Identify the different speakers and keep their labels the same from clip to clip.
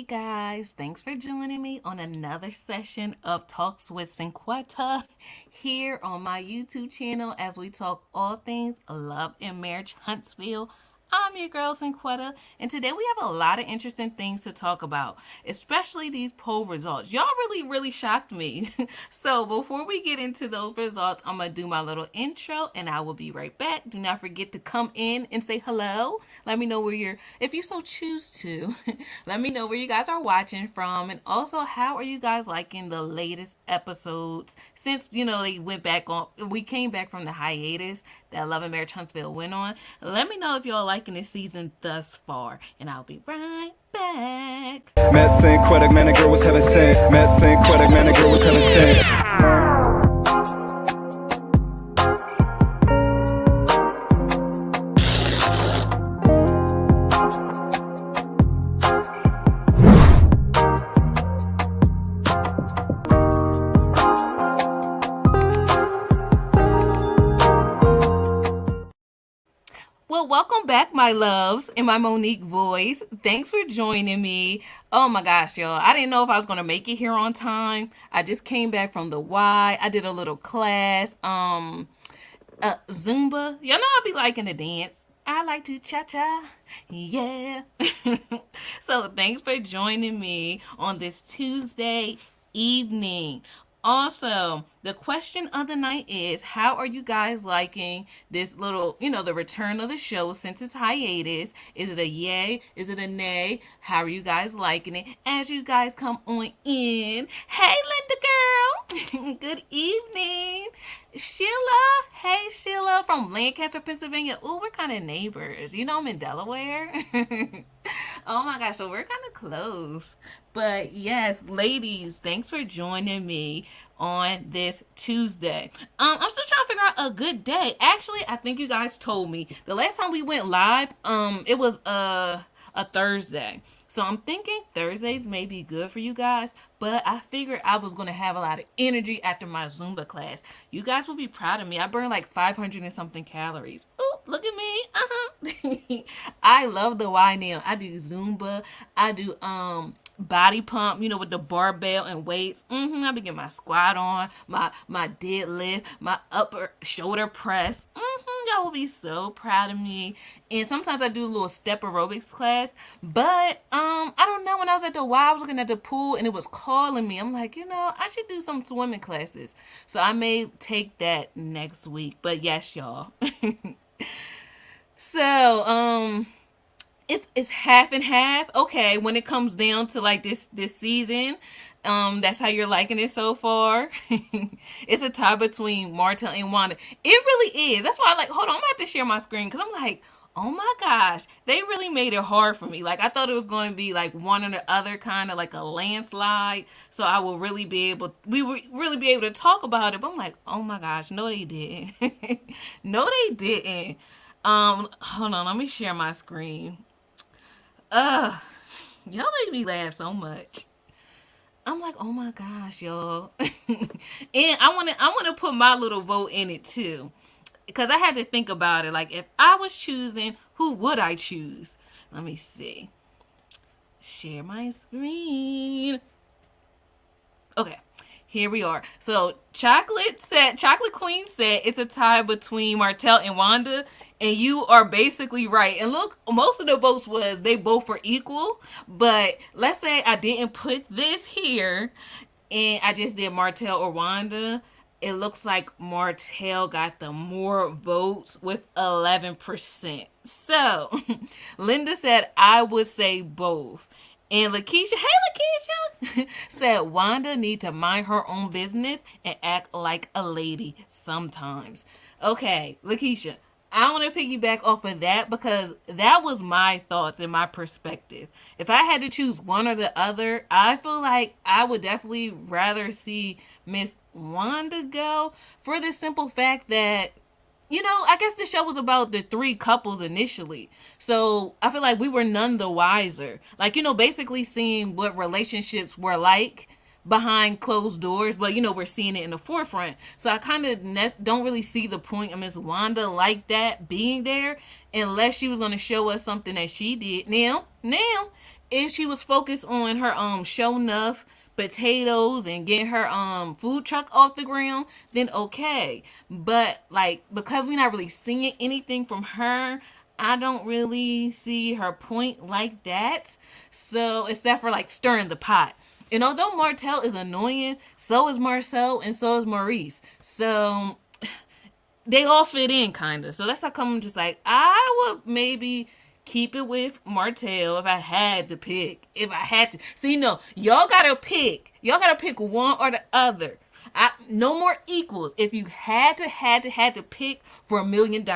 Speaker 1: guys, thanks for joining me on another session of Talks with Cinquetta here on my YouTube channel as we talk all things love and marriage Huntsville. I'm your girl Cinquetta, and today we have a lot of interesting things to talk about, especially these poll results. Y'all really shocked me. So before we get into those results, I'm gonna do my little intro and I will be right back. Do not forget to come in and say hello. Let me know where you're, if you so choose to, let me know where you guys are watching from, and also how are you guys liking the latest episodes since they went back on. We came back from the hiatus that Love and Marriage Huntsville went on. Let me know if y'all liking this season thus far, and I'll be right back.
Speaker 2: Medicine, Queddick, man, the girl was heaven sent. Medicine, Queddick, man, the girl was heaven sent.
Speaker 1: Well, welcome back, my loves, in my Monique voice. Thanks for joining me. Oh my gosh, y'all. I didn't know if I was going to make it here on time. I just came back from the Y. I did a little class, Zumba. Y'all know I be liking to dance. I like to cha-cha. Yeah. So thanks for joining me on this Tuesday evening. Also, the question of the night is, how are you guys liking this little, the return of the show since its hiatus? Is it a yay? Is it a nay? How are you guys liking it as you guys come on in? Hey, Linda girl. Good evening. Sheila. Hey, Sheila from Lancaster, Pennsylvania. Oh, we're kind of neighbors. I'm in Delaware. Oh my gosh, so we're kind of close. But yes, ladies, thanks for joining me on this Tuesday. I'm still trying to figure out a good day. Actually, I think you guys told me the last time we went live, it was a Thursday. So I'm thinking Thursdays may be good for you guys, but I figured I was going to have a lot of energy after my Zumba class. You guys will be proud of me. I burned like 500 and something calories. Oh, look at me. I love the Y now. I do Zumba. I do body pump, with the barbell and weights. I be getting my squat on, my deadlift, my upper shoulder press. Y'all will be so proud of me. And sometimes I do a little step aerobics class. But I don't know, when I was at the Y, I was looking at the pool and it was calling me. I'm like, I should do some swimming classes. So I may take that next week. But yes, y'all. So, it's half and half. Okay, when it comes down to like this season, that's how you're liking it so far. It's a tie between Martel and Wanda. It really is. That's why hold on, I'm gonna have to share my screen because I'm like, oh my gosh, they really made it hard for me. Like, I thought it was going to be like one or the other, kind of like a landslide, so I will really be able, we would really be able to talk about it. But I'm like, oh my gosh, no they didn't. No they didn't. Hold on, let me share my screen. Y'all make me laugh so much. I'm like, oh my gosh, y'all. And I wanna put my little vote in it too. Because I had to think about it. Like, if I was choosing, who would I choose? Let me see. Share my screen. Okay. Here we are. So Chocolate Queen said it's a tie between Martell and Wanda, and you are basically right. And look, most of the votes was they both were equal, but let's say I didn't put this here and I just did Martell or Wanda. It looks like Martell got the more votes with 11%. So Linda said I would say both. And Lakeisha, hey Lakeisha, said Wanda need to mind her own business and act like a lady sometimes. Okay, Lakeisha, I want to piggyback off of that because that was my thoughts and my perspective. If I had to choose one or the other, I feel like I would definitely rather see Miss Wanda go for the simple fact that I guess the show was about the three couples initially. So I feel like we were none the wiser. Like, basically seeing what relationships were like behind closed doors. But, we're seeing it in the forefront. So I kind of don't really see the point of Miss Wanda like that being there unless she was going to show us something that she did. Now, if she was focused on her show enough potatoes and getting her food truck off the ground, then okay. But like because we're not really seeing anything from her, I don't really see her point like that. So except for like stirring the pot. And although Martell is annoying, so is Marcel and so is Maurice. So they all fit in kind of. So that's how come I'm just like I would maybe keep it with Martell if I had to pick. If I had to, so y'all gotta pick. Y'all gotta pick one or the other. No more equals. If you had to pick for $1 million,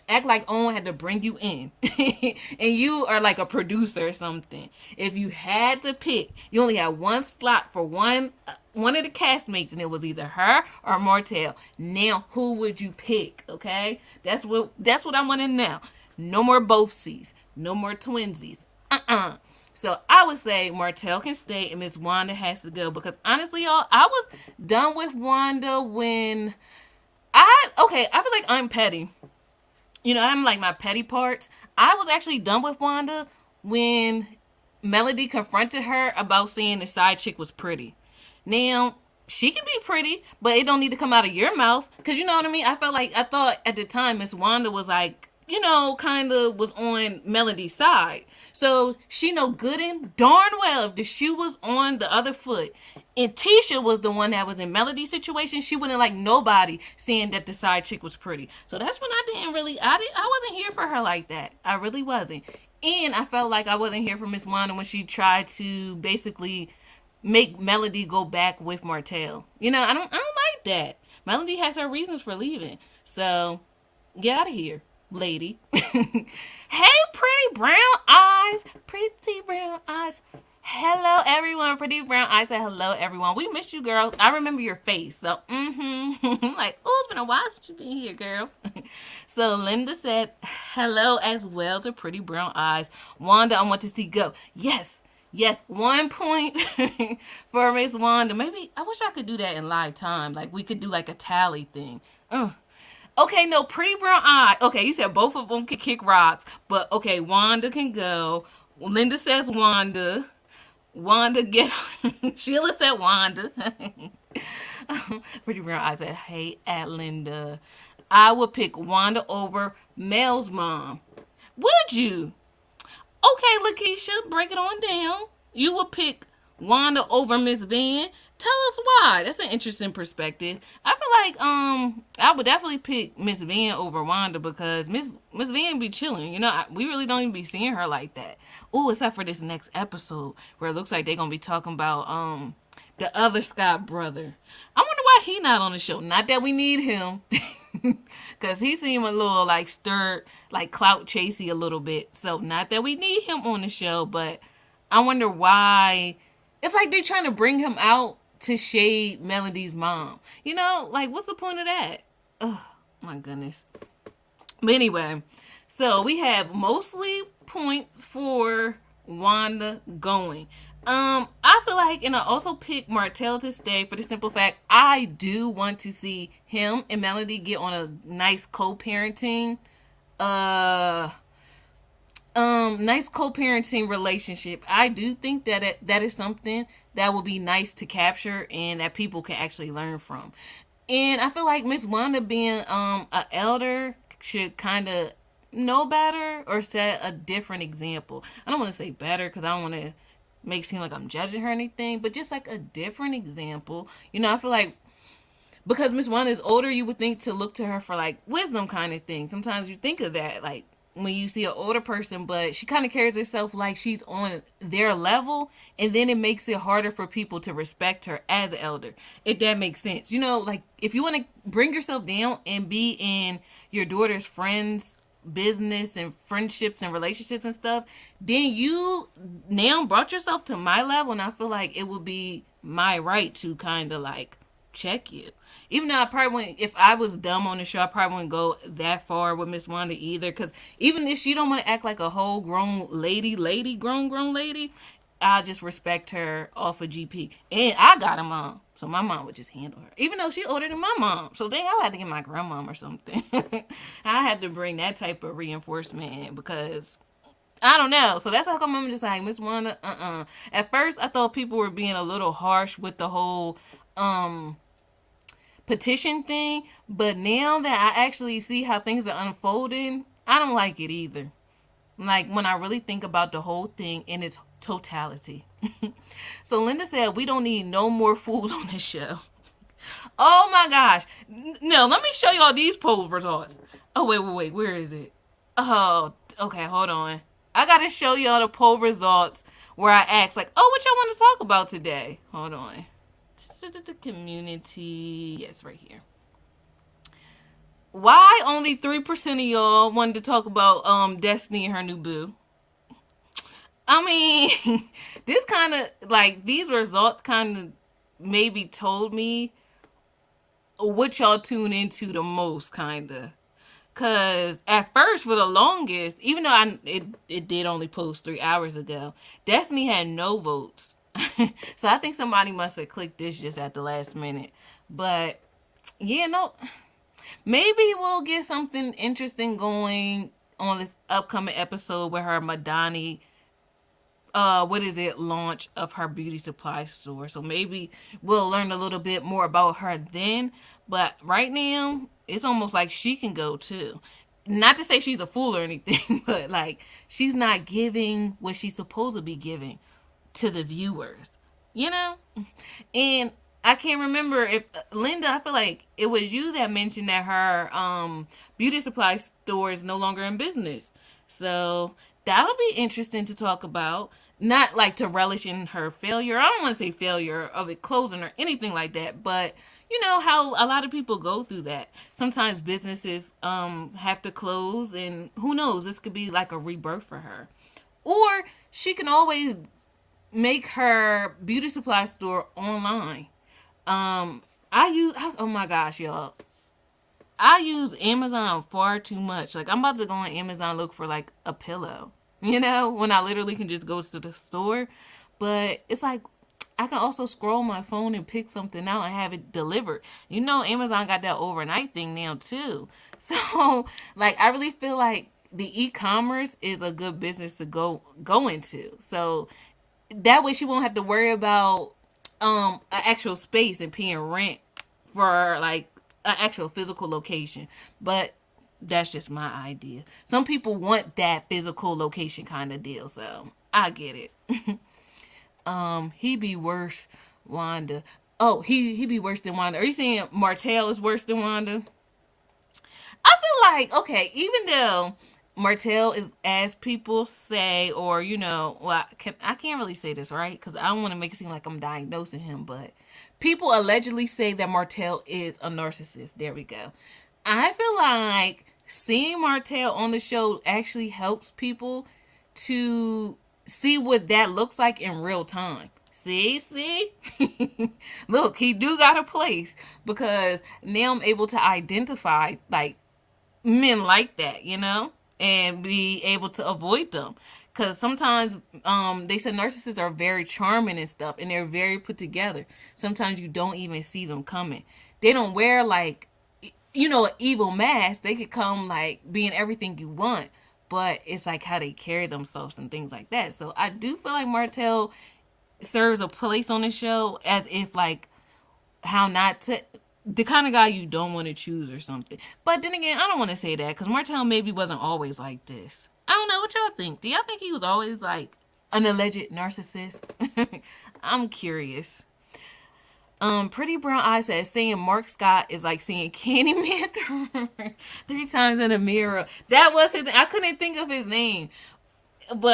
Speaker 1: act like Owen had to bring you in, and you are like a producer or something. If you had to pick, you only had one slot for one of the castmates, and it was either her or Martell. Now, who would you pick? Okay, that's what I want to know. No more both C's. No more twinsies. So I would say Martell can stay and Miss Wanda has to go because honestly, y'all, I was done with Wanda when I feel like I'm petty. I'm like my petty parts. I was actually done with Wanda when Melody confronted her about saying the side chick was pretty. Now, she can be pretty, but it don't need to come out of your mouth. Because you know what I mean? I thought at the time Miss Wanda was like, kind of was on Melody's side. So she know good and darn well if the shoe was on the other foot and Tisha was the one that was in Melody's situation, she wouldn't like nobody saying that the side chick was pretty. So that's when I wasn't here for her like that. I really wasn't. And I felt like I wasn't here for Miss Wanda when she tried to basically make Melody go back with Martell. I don't like that. Melody has her reasons for leaving. So get out of here, lady. Hey, pretty brown eyes. Pretty brown eyes. Hello, everyone. Pretty brown eyes said hello, everyone. We missed you, girl. I remember your face. So, like, oh, it's been a while since you've been here, girl. So, Linda said hello as well to pretty brown eyes. Wanda, I want to see go. Yes. Yes, 1 point for Miss Wanda. Maybe, I wish I could do that in live time. Like, we could do like a tally thing. Okay, no, pretty brown eye. Okay, you said both of them can kick rocks. But, okay, Wanda can go. Linda says Wanda. Wanda get Sheila said Wanda. Pretty brown eye said, hey, at Linda. I would pick Wanda over Mel's mom. Would you? Okay, Lakeisha, break it on down. You would pick Wanda over Miss Van. Tell us why. That's an interesting perspective. I feel like I would definitely pick Miss Van over Wanda because Miss Van be chilling. We really don't even be seeing her like that. Ooh, except for this next episode where it looks like they're gonna be talking about the other Scott brother. I wonder why he not on the show. Not that we need him. Cause he seemed a little like stirred, like clout chasey a little bit. So not that we need him on the show, but I wonder why. It's like they're trying to bring him out to shade Melody's mom. Like what's the point of that? Oh my goodness. But anyway, so we have mostly points for Wanda going. I feel like, and I also picked Martell to stay for the simple fact I do want to see him and Melody get on a nice co-parenting, relationship. I do think that is something that would be nice to capture and that people can actually learn from. And I feel like Miss Wanda being a elder should kind of know better or set a different example. I don't want to say better because I don't want to make it seem like I'm judging her or anything, but just like a different example. I feel like because Miss Wanda is older, you would think to look to her for like wisdom kind of thing. Sometimes you think of that, like when you see an older person, but she kind of carries herself like she's on their level, and then it makes it harder for people to respect her as an elder, if that makes sense. Like if you want to bring yourself down and be in your daughter's friends business and friendships and relationships and stuff, then you now brought yourself to my level, and I feel like it would be my right to kind of like check you. Even though I probably wouldn't, if I was dumb on the show, I probably wouldn't go that far with Miss Wanda either. Because even if she don't want to act like a whole grown lady, I'll just respect her off of GP. And I got a mom, so my mom would just handle her. Even though she older than my mom. So then I had to get my grandmom or something. I had to bring that type of reinforcement in because I don't know. So that's how come I'm just like, Miss Wanda, At first I thought people were being a little harsh with the whole um petition thing, but now that I actually see how things are unfolding, I don't like it either. Like when I really think about the whole thing in its totality. So Linda said we don't need no more fools on this show. Oh my gosh. No, let me show y'all these poll results. Oh wait. Where is it? Oh, okay, hold on. I gotta show y'all the poll results where I asked like, oh, what y'all want to talk about today? Hold on. Community. Yes, right here. Why only 3% of y'all wanted to talk about Destiny and her new boo? I mean, this kind of like these results kind of maybe told me what y'all tune into the most, kind of. Cause at first, for the longest, even though it did only post 3 hours ago, Destiny had no votes. So I think somebody must have clicked this just at the last minute. But yeah, no, maybe we'll get something interesting going on this upcoming episode with her Madani what is it, launch of her beauty supply store. So maybe we'll learn a little bit more about her then. But right now, it's almost like she can go too. Not to say she's a fool or anything, but like she's not giving what she's supposed to be giving to the viewers, you know? And I can't remember if Linda, I feel like it was you that mentioned that her beauty supply store is no longer in business. So that'll be interesting to talk about. Not like to relish in her failure. I don't want to say failure of it closing or anything like that, but you know how a lot of people go through that. Sometimes businesses have to close, and who knows, this could be like a rebirth for her. Or she can always make her beauty supply store online. Oh my gosh, y'all. I use Amazon far too much. Like I'm about to go on Amazon look for like a pillow. When I literally can just go to the store. But it's like I can also scroll my phone and pick something out and have it delivered. Amazon got that overnight thing now too. So like I really feel like the e-commerce is a good business to go into. So that way she won't have to worry about an actual space and paying rent for like an actual physical location. But that's just my idea. Some people want that physical location kind of deal, so I get it. He be worse, Wanda. Oh, he be worse than Wanda. Are you saying Martell is worse than Wanda? I feel like, okay, even though Martell is, as people say, or well, I can't really say this, right? Because I don't want to make it seem like I'm diagnosing him, but people allegedly say that Martell is a narcissist. There we go. I feel like seeing Martell on the show actually helps people to see what that looks like in real time. See? Look, he do got a place because now I'm able to identify like men like that, and be able to avoid them. Because sometimes they said narcissists are very charming and stuff, and they're very put together. Sometimes you don't even see them coming. They don't wear like, an evil mask. They could come like being everything you want, but it's like how they carry themselves and things like that. So I do feel like Martell serves a place on the show as if like how not to, the kind of guy you don't want to choose or something. But then again, I don't want to say that because Martell maybe wasn't always like this. I don't know what y'all think. Do y'all think he was always like an alleged narcissist? I'm curious. Pretty Brown Eye says saying Mark Scott is like seeing Candyman three times in a mirror. That was his. I couldn't think of his name, but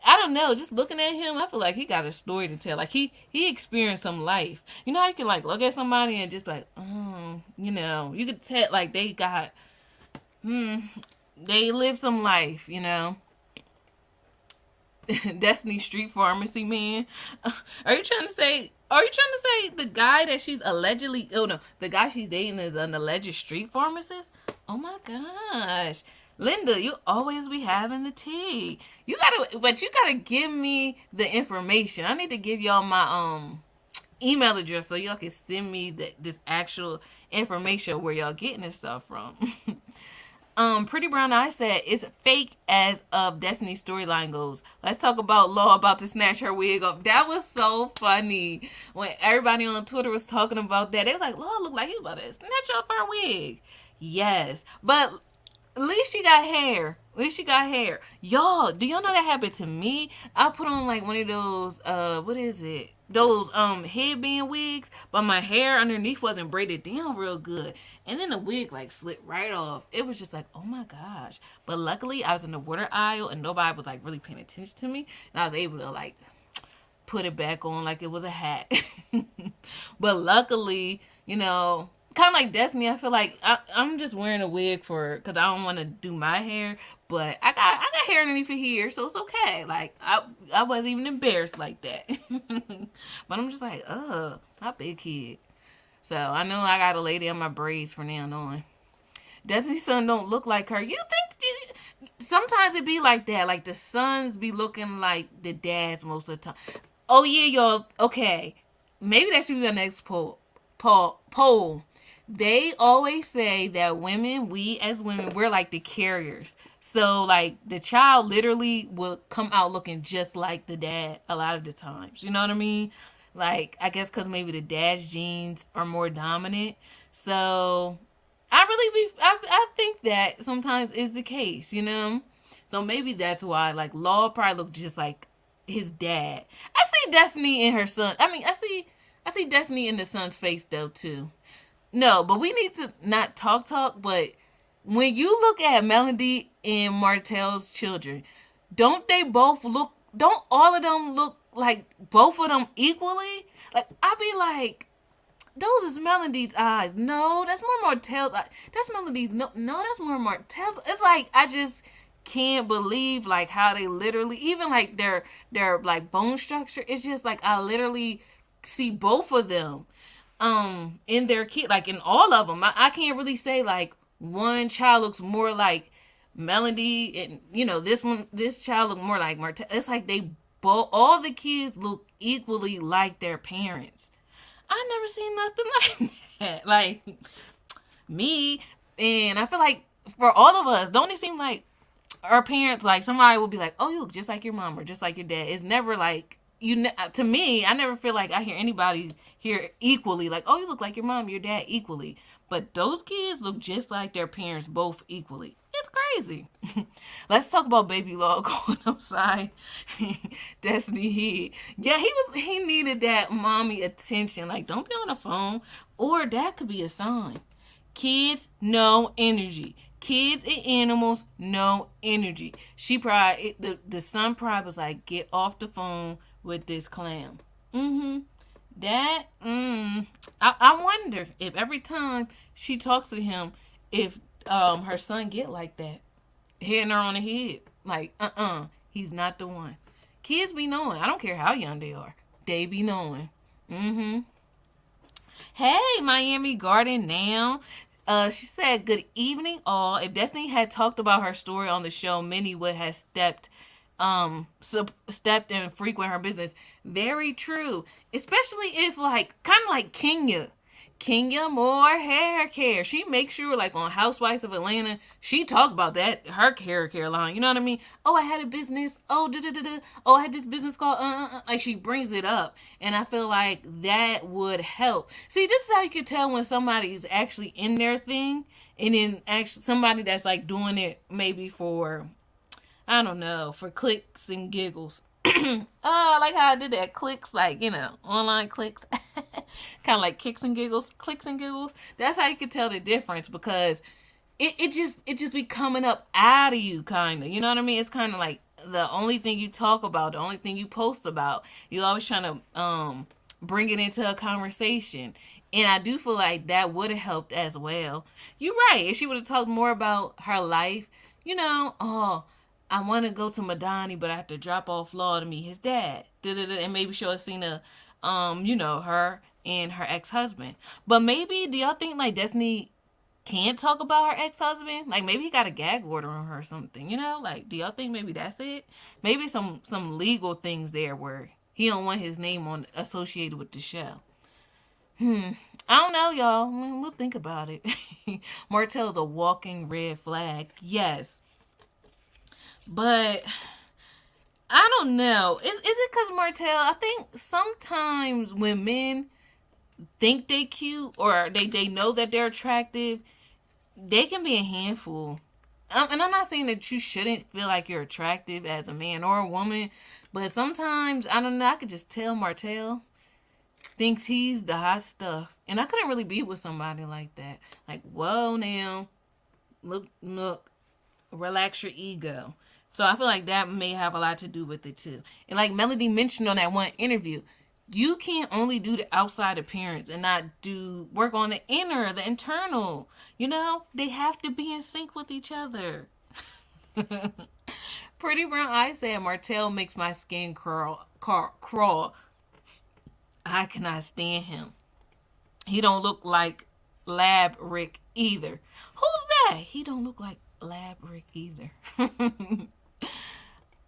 Speaker 1: I don't know. Just looking at him, I feel like he got a story to tell. Like he experienced some life. You know how you can like look at somebody and just be like, you could tell like they got, they lived some life. Destiny Street Pharmacy man. Are you trying to say? Are you trying to say the guy that she's allegedly? Oh no, the guy she's dating is an alleged street pharmacist. Oh my gosh, Linda, you always be having the tea. But you gotta give me the information. I need to give y'all my email address so y'all can send me this actual information where y'all getting this stuff from. Pretty Brown Eyes said it's fake as of Destiny's storyline goes. Let's talk about Law about to snatch her wig off. That was so funny when everybody on Twitter was talking about that. They was like, Law looked like he was about to snatch off her wig. Yes, but at least she got hair. At least she got hair. Y'all, do y'all know that happened to me? I put on like one of those what is it? Those headband wigs, but my hair underneath wasn't braided down real good. And then the wig like slipped right off. It was just like, oh my gosh. But luckily I was in the water aisle and nobody was like really paying attention to me. And I was able to like put it back on like it was a hat. But luckily, kind of like Destiny, I feel like I'm just wearing a wig for because I don't want to do my hair, but I got hair underneath of here, so it's okay. Like I wasn't even embarrassed like that. But I'm just like, my big kid. So I know I gotta lay down my braids for now on. Destiny's son don't look like her. You think sometimes it be like that? Like the sons be looking like the dads most of the time. Oh yeah, y'all. Okay, maybe that should be our next poll. They always say that women, we as women, we're like the carriers. So like the child literally will come out looking just like the dad a lot of the times. You know what I mean? Like I guess because maybe the dad's genes are more dominant. So I think that sometimes is the case. So maybe that's why like Law probably looked just like his dad. I see Destiny in her son. I mean, I see Destiny in the son's face though too. No, but we need to not talk, but when you look at Melody and Martell's children, don't all of them look like both of them equally? Like, I be like, those is Melody's eyes. No, that's more Martell's eyes. That's Melody's, no, that's more Martell's. It's like, I just can't believe like how they literally, even like their like bone structure, it's just like I literally see both of them in their kid, like in all of them. I can't really say like one child looks more like Melody and this child look more like Martell. It's like they both, all the kids look equally like their parents. I never seen nothing like that. Like me, and I feel like for all of us, don't it seem like our parents, like somebody will be like, oh, you look just like your mom or just like your dad. It's never like to me, I never feel like I hear anybody here equally like, oh, you look like your mom, your dad equally. But those kids look just like their parents both equally. It's crazy. Let's talk about baby Law going outside. Destiny he. Yeah, he needed that mommy attention. Like, don't be on the phone. Or that could be a sign. Kids, no energy. Kids and animals, no energy. She probably, the son probably was like, get off the phone with this clam. I wonder if every time she talks to him, if her son get like that, hitting her on the head, like he's not the one. Kids be knowing. I don't care how young they are. They be knowing. Hey, Miami Garden now. She said, good evening, all. If Destiny had talked about her story on the show, many would have stepped and frequent her business. Very true. Especially if like kind of like Kenya more hair care. She makes sure like on Housewives of Atlanta, she talked about that her hair care line. You know what I mean? Oh, I had a business. Oh, Oh, I had this business called like she brings it up, and I feel like that would help. See, this is how you can tell when somebody's actually in their thing, and then actually somebody that's like doing it maybe for, I don't know, for clicks and giggles. Oh, like how I did that. Clicks, like, online clicks. Kind of like kicks and giggles, clicks and giggles. That's how you can tell the difference, because it just be coming up out of you, kind of. You know what I mean? It's kind of like the only thing you talk about, the only thing you post about. You always trying to bring it into a conversation. And I do feel like that would have helped as well. You're right. If she would have talked more about her life, oh, I want to go to Madani, but I have to drop off Law to meet his dad. And maybe she'll have seen her and her ex-husband. But maybe, do y'all think like Destiny can't talk about her ex-husband? Like maybe he got a gag order on her or something, Like, do y'all think maybe that's it? Maybe some legal things there where he don't want his name associated with the show. I don't know, y'all. We'll think about it. Martell's a walking red flag. Yes. But I don't know. Is it because Martell? I think sometimes when men think they cute or they know that they're attractive, they can be a handful. And I'm not saying that you shouldn't feel like you're attractive as a man or a woman, but sometimes I don't know. I could just tell Martell thinks he's the hot stuff, and I couldn't really be with somebody like that. Like, whoa, now look, relax your ego. So I feel like that may have a lot to do with it too. And like Melody mentioned on that one interview, you can't only do the outside appearance and not do work on the inner, the internal. You know, they have to be in sync with each other. Pretty Brown Eyes said Martell makes my skin crawl. I cannot stand him. He don't look like Lab Rick either. Who's that? He don't look like Lab Rick either.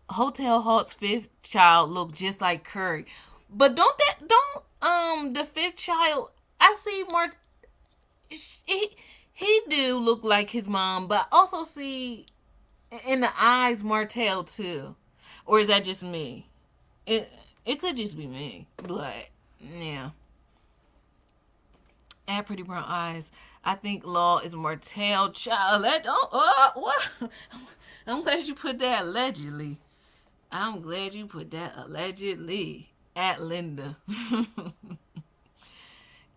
Speaker 1: Hotel Halt's fifth child look just like Curry. But don't the fifth child, I see more he do look like his mom, but I also see in the eyes Martell too. Or is that just me? It it could just be me. But yeah. At Pretty Brown Eyes, I think Law is Martell child. That don't what? I'm glad you put that allegedly. I'm glad you put that allegedly at Linda.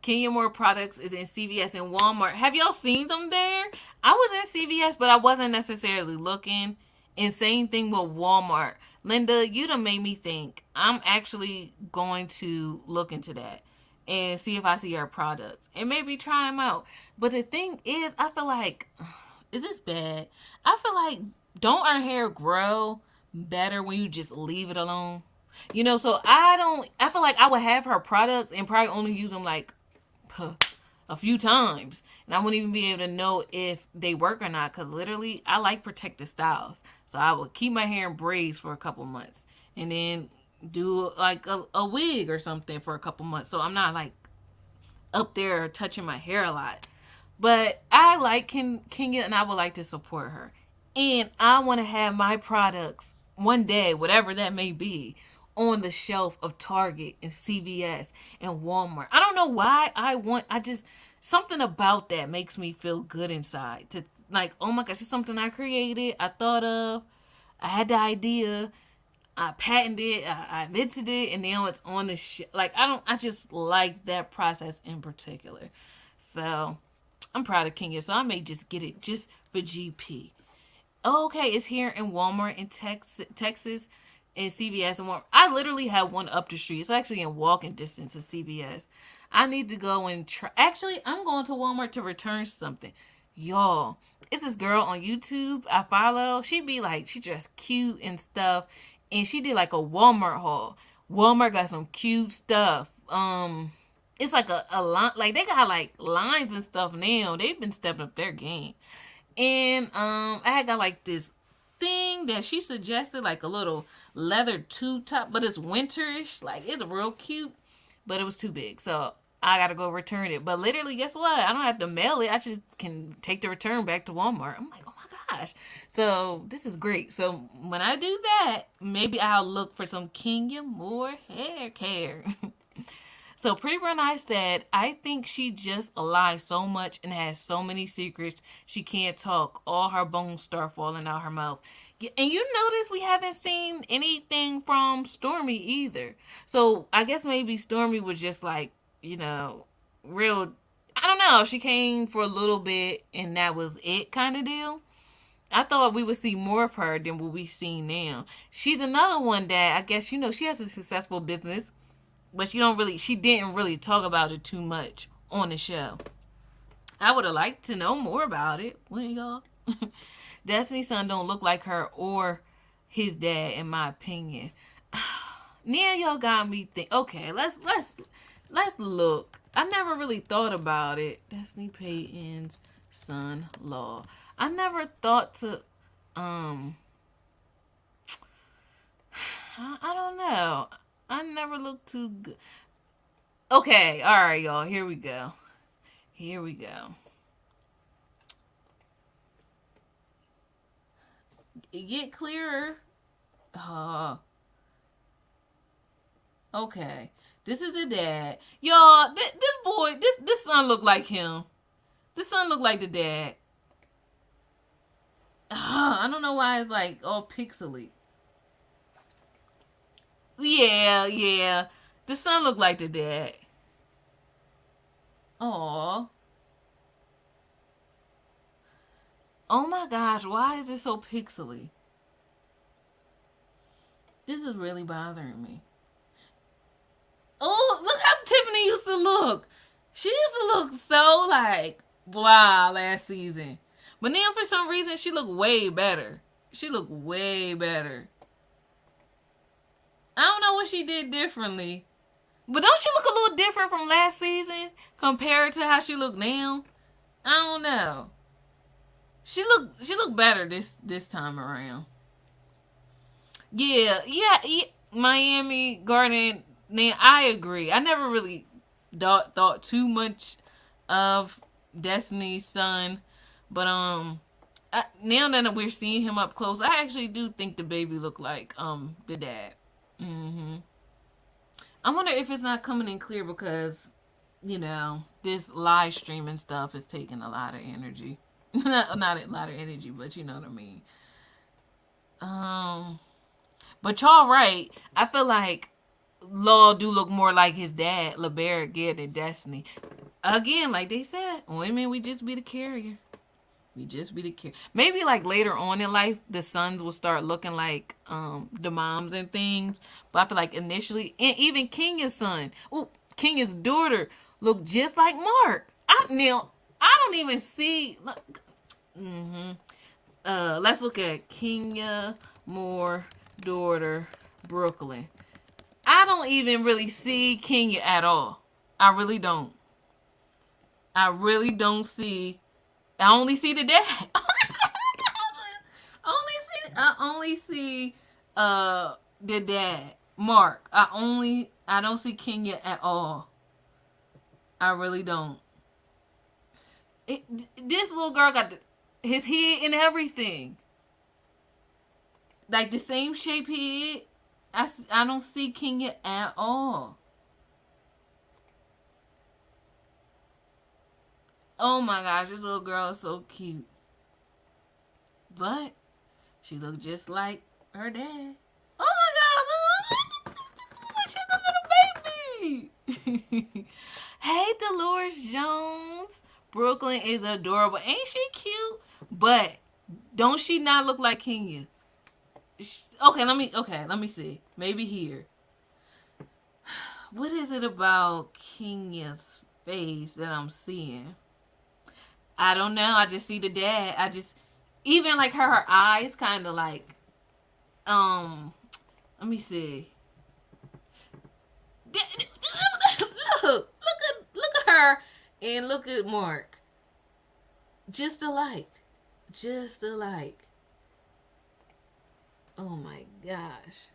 Speaker 1: Kenya Moore products is in CVS and Walmart. Have y'all seen them there? I was in CVS, but I wasn't necessarily looking. And same thing with Walmart. Linda, you done made me think. I'm actually going to look into that and see if I see her products and maybe try them out. But the thing is, I feel like, is this bad? I feel like, don't our hair grow better when you just leave it alone? You know, so I feel like I would have her products and probably only use them like a few times, and I wouldn't even be able to know if they work or not, because literally I like protective styles, so I would keep my hair in braids for a couple months and then do like a wig or something for a couple months, so I'm not like up there touching my hair a lot. But I like Kenya, and I would like to support her, and I want to have my products one day, whatever that may be, on the shelf of Target and CVS and Walmart. I don't know why I just, something about that makes me feel good inside. To like, oh my gosh, it's something I created, I thought of, I had the idea, I patented it, I invented it, and now it's on the like I just like that process in particular. So I'm proud of Kenya, so I may just get it just for GP. Okay, it's here in Walmart in Texas, in CVS and Walmart. I literally have one up the street. It's actually in walking distance of CVS. I need to go and try. Actually, I'm going to Walmart to return something. Y'all, it's this girl on YouTube I follow. She be like, she dressed cute and stuff, and she did like a Walmart haul. Walmart got some cute stuff. It's like a line, like they got like lines and stuff now. They've been stepping up their game. And I had got like this thing that she suggested, like a little leather tube top, but it's winterish. Like it's real cute, but it was too big, so I gotta go return it. But literally, guess what? I don't have to mail it. I just can take the return back to Walmart. I'm like, oh my gosh. So this is great. So when I do that, maybe I'll look for some Kenya Moore hair care. So Pretty Brown Eyes said, I think she just lies so much and has so many secrets she can't talk. All her bones start falling out her mouth. And you notice we haven't seen anything from Stormy either. So I guess maybe Stormy was just like, real. I don't know. She came for a little bit and that was it kind of deal. I thought we would see more of her than what we see now. She's another one that I guess, she has a successful business, but she didn't really talk about it too much on the show. I would have liked to know more about it, wouldn't y'all? Destiny's son don't look like her or his dad, in my opinion. Now y'all got me think. Okay, let's look. I never really thought about it. Destiny Payton's son-law. I never thought to. I don't know. I never looked too good. Okay, all right, y'all. Here we go. Here we go. Get clearer. Uh, okay. This is a dad. Y'all, this boy, this son look like him. This son look like the dad. I don't know why it's like all pixely. Yeah, yeah. The son look like the dad. Aw. Oh my gosh, why is it so pixely? This is really bothering me. Oh, look how Tiffany used to look. She used to look so like blah last season. But now for some reason she looked way better. She looked way better. I don't know what she did differently. But don't she look a little different from last season compared to how she looked now? I don't know. She looked better this time around. Yeah, Miami Garden. Now I agree. I never really thought too much of Destiny's son, but now that we're seeing him up close, I actually do think the baby look like the dad. Hmm. I wonder if it's not coming in clear because this live streaming stuff is taking a lot of energy. Not a lot of energy, but you know what I mean. Um, but y'all right. I feel like Law do look more like his dad, LeBaric, yeah, than Destiny. Again, like they said, women, we just be the carrier. We just be the carrier. Maybe like later on in life, the sons will start looking like the moms and things. But I feel like initially, and even Kenya's son, Kenya's daughter, look just like Mark. I don't even see. Mm-hmm. Let's look at Kenya Moore daughter Brooklyn. I don't even really see Kenya at all. I really don't. I really don't see. I only see the dad. I only see the dad, Mark. I don't see Kenya at all. I really don't. This little girl got his head and everything. Like the same shape head. I don't see Kenya at all. Oh my gosh, this little girl is so cute. But she looked just like her dad. Oh my god, she's a little baby. Hey, Dolores Jones. Brooklyn is adorable. Ain't she cute? But don't she not look like Kenya? Okay, let me see. Maybe here. What is it about Kenya's face that I'm seeing? I don't know. I just see the dad. Even like her eyes kind of like let me see. Look at her and look at Mark. Just alike. Just alike. Oh my gosh.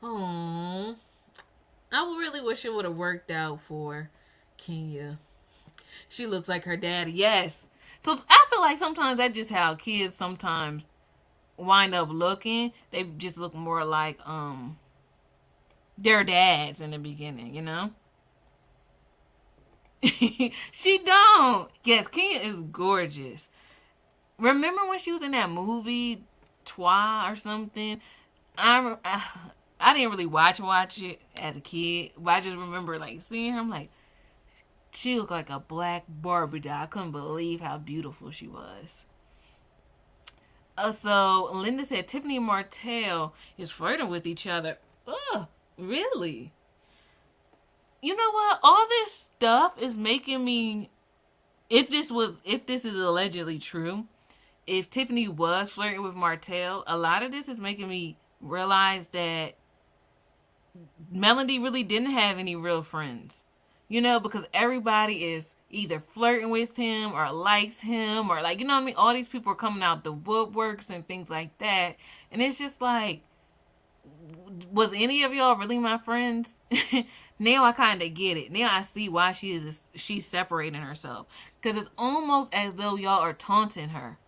Speaker 1: Oh, I really wish it would have worked out for Kenya. She looks like her daddy. Yes. So I feel like sometimes that's just how kids sometimes wind up looking. They just look more like their dads in the beginning, you know? She don't. Yes, Kenya is gorgeous. Remember when she was in that movie Twa or something? I didn't really watch it as a kid, but I just remember like seeing her. I'm like, she looked like a black Barbie doll. I couldn't believe how beautiful she was. So Linda said Tiffany and Martell is flirting with each other. Ugh, really? You know what? All this stuff is making me. If this is allegedly true, if Tiffany was flirting with Martell, a lot of this is making me realize that Melody really didn't have any real friends. Because everybody is either flirting with him or likes him or like, you know what I mean? All these people are coming out the woodworks and things like that. And it's just like, was any of y'all really my friends? Now I kind of get it. Now I see why she's separating herself, because it's almost as though y'all are taunting her.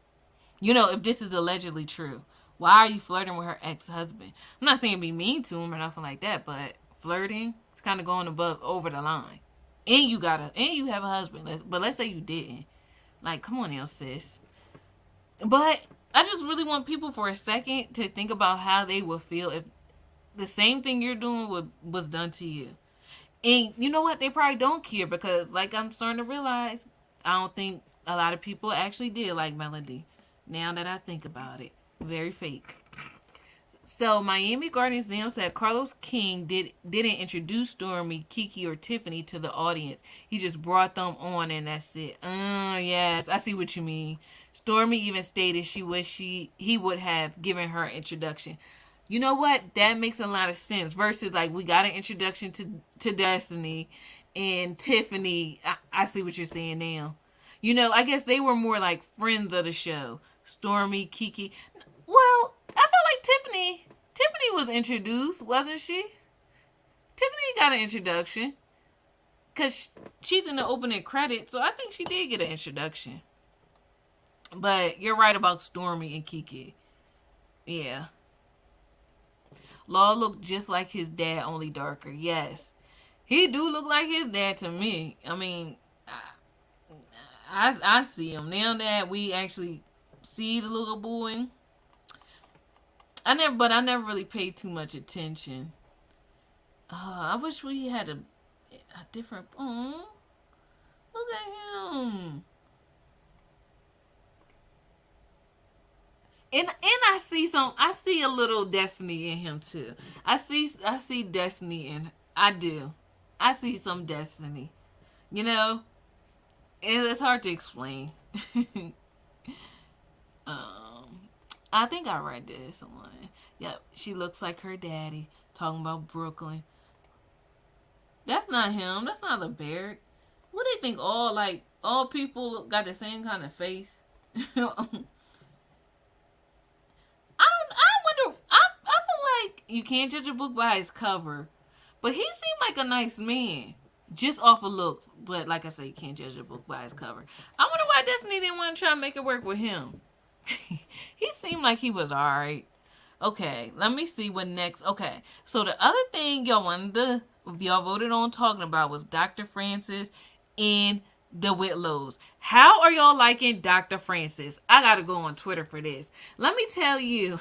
Speaker 1: You know, if this is allegedly true, why are you flirting with her ex-husband? I'm not saying be mean to him or nothing like that, but flirting, it's kind of going above over the line. And you have a husband. But let's say you didn't. Like, come on now, sis. But I just really want people for a second to think about how they would feel if the same thing you're doing was done to you. And you know what? They probably don't care, because, like, I'm starting to realize, I don't think a lot of people actually did like Melody. Now that I think about it, very fake. So Miami Gardens now said Carlos King didn't introduce Stormy, Kiki, or Tiffany to the audience. He just brought them on, and that's it. Yes, I see what you mean. Stormy even stated she wished he would have given her an introduction. You know what? That makes a lot of sense. Versus, like, we got an introduction to Destiny and Tiffany. I see what you're saying now. You know, I guess they were more like friends of the show. Stormy, Kiki. Well, I felt like Tiffany was introduced, wasn't she? Tiffany got an introduction because she's in the opening credits, so I think she did get an introduction. But you're right about Stormy and Kiki. Yeah. Law looked just like his dad, only darker. Yes. He do look like his dad to me. I mean, I see him. Now that we actually see the little boy, I never really paid too much attention. I wish we had a different. Oh, look at him. And I see a little Destiny in him too. I see Destiny in. I do. I see some Destiny. You know, and it's hard to explain. I think I read this one. Yep, she looks like her daddy. Talking about Brooklyn. That's not him. That's not LeBaric. What do they think? All people got the same kind of face. I don't. I wonder. I feel like you can't judge a book by its cover, but he seemed like a nice man. Just off of looks, but like I said, you can't judge a book by its cover. I wonder why Destiny didn't want to try to make it work with him. He seemed like he was alright. Okay, let me see what next. Okay, so the other thing y'all voted on talking about was Dr. Francis and the Whitlows. How are y'all liking Dr. Francis? I gotta go on Twitter for this. Let me tell you.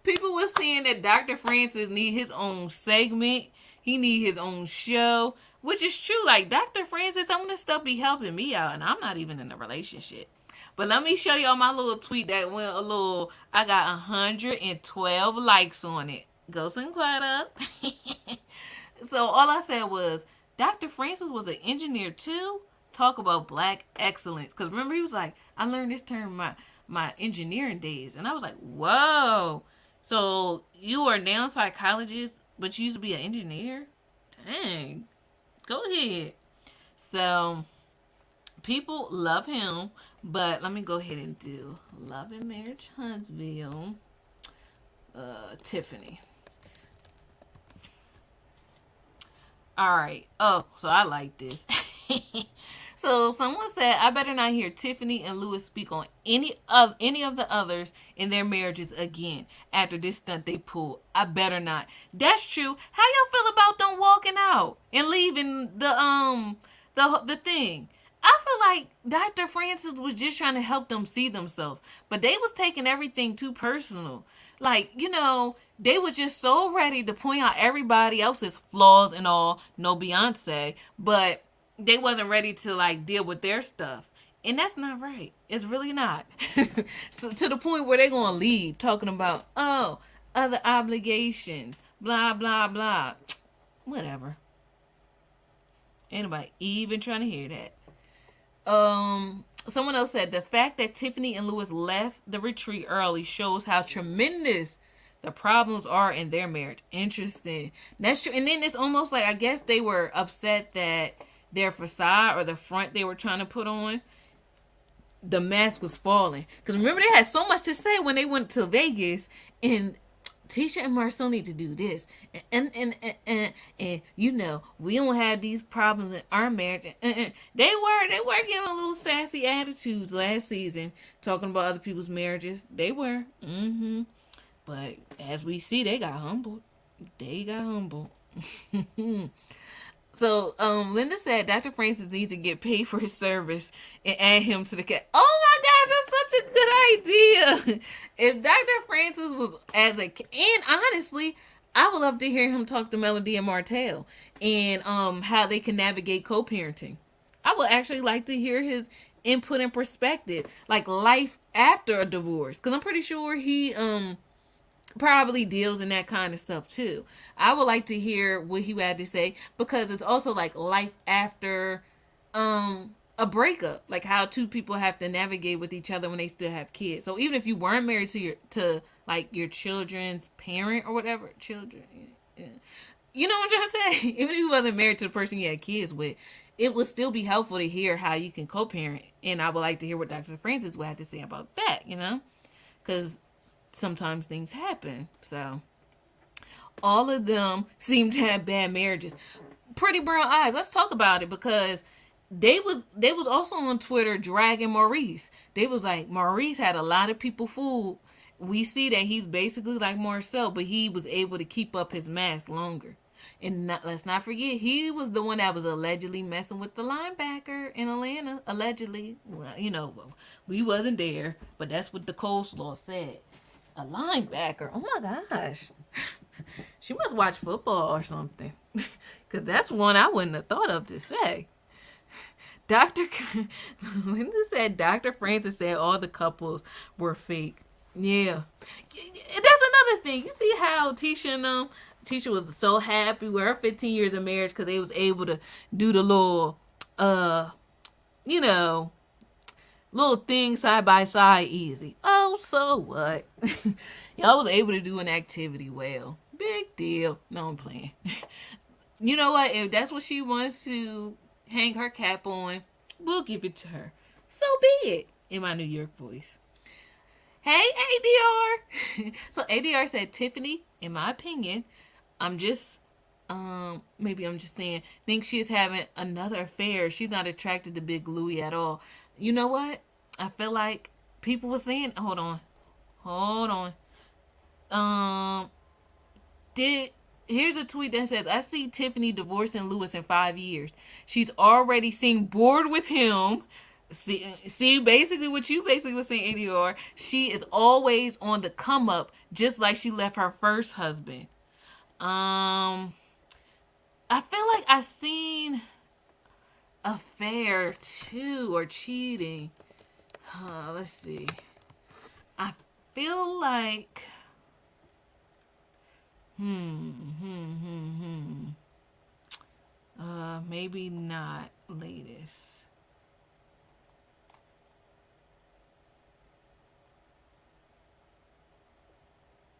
Speaker 1: People were saying that Dr. Francis need his own segment. He need his own show, which is true. Like, Dr. Francis, some of this stuff be helping me out, and I'm not even in a relationship. But let me show y'all my little tweet that went I got 112 likes on it. Go send quite up. So all I said was, Dr. Francis was an engineer too? Talk about black excellence. Because remember, he was like, I learned this term in my engineering days. And I was like, whoa. So you are now a psychologist, but you used to be an engineer? Dang. Go ahead. So people love him, but let me go ahead and do Love and Marriage Huntsville. Tiffany. Alright. Oh, so I like this. So someone said, I better not hear Tiffany and Lewis speak on any of the others in their marriages again after this stunt they pulled. I better not. That's true. How y'all feel about them walking out and leaving the thing? I feel like Dr. Francis was just trying to help them see themselves, but they was taking everything too personal. Like, you know, they were just so ready to point out everybody else's flaws and all. No Beyonce, but they wasn't ready to, like, deal with their stuff. And that's not right. It's really not. So to the point where they're going to leave talking about, oh, other obligations, blah, blah, blah. Whatever. Anybody even trying to hear that? Someone else said, the fact that Tiffany and Lewis left the retreat early shows how tremendous the problems are in their marriage. Interesting. That's true. And then it's almost like, I guess they were upset that their facade or the front they were trying to put on, the mask was falling. Because remember, they had so much to say when they went to Vegas, and Tisha and Marcel need to do this, and you know we don't have these problems in our marriage. They were giving a little sassy attitudes last season, talking about other people's marriages. They were, but as we see, they got humbled. They got humbled. So, Linda said Dr. Francis needs to get paid for his service and add him to the cast. Oh my gosh, that's such a good idea. If Dr. Francis was and honestly, I would love to hear him talk to Melody and Martell and how they can navigate co-parenting. I would actually like to hear his input and perspective, like life after a divorce, because I'm pretty sure he probably deals in that kind of stuff too. I would like to hear what he had to say because it's also like life after a breakup, like how two people have to navigate with each other when they still have kids. So even if you weren't married to like your children's parent or whatever, children, yeah. You know what I'm trying to say? Even if you wasn't married to the person you had kids with, it would still be helpful to hear how you can co-parent. And I would like to hear what Dr. Francis would have to say about that, you know? Because sometimes things happen. So all of them seem to have bad marriages. Pretty Brown Eyes. Let's talk about it because they was also on Twitter dragging Maurice. They was like Maurice had a lot of people fooled. We see that he's basically like Marcel, but he was able to keep up his mask longer. And let's not forget, he was the one that was allegedly messing with the linebacker in Atlanta. Allegedly. Well, we wasn't there, but that's what the coleslaw said. A linebacker. Oh my gosh. She must watch football or something. Because that's one I wouldn't have thought of to say. Dr. Linda said Dr. Francis said all the couples were fake. Yeah. That's another thing. You see how Tisha and Tisha was so happy with her 15 years of marriage because they was able to do the little, you know, little thing side by side easy. Oh, so what? Y'all was able to do an activity well. Big deal. No, I'm playing. You know what? If that's what she wants to hang her cap on, we'll give it to her. So be it. In my New York voice. Hey, ADR. So ADR said, Tiffany, in my opinion, maybe I'm just saying, think she is having another affair. She's not attracted to Big Louie at all. You know what? I feel like people were saying, hold on. Here's a tweet that says, I see Tiffany divorcing Lewis in 5 years. She's already seemed bored with him. See, basically what you basically was saying, ADR. She is always on the come up, just like she left her first husband. I feel like I seen affair too or cheating. Let's see. I feel like maybe not latest.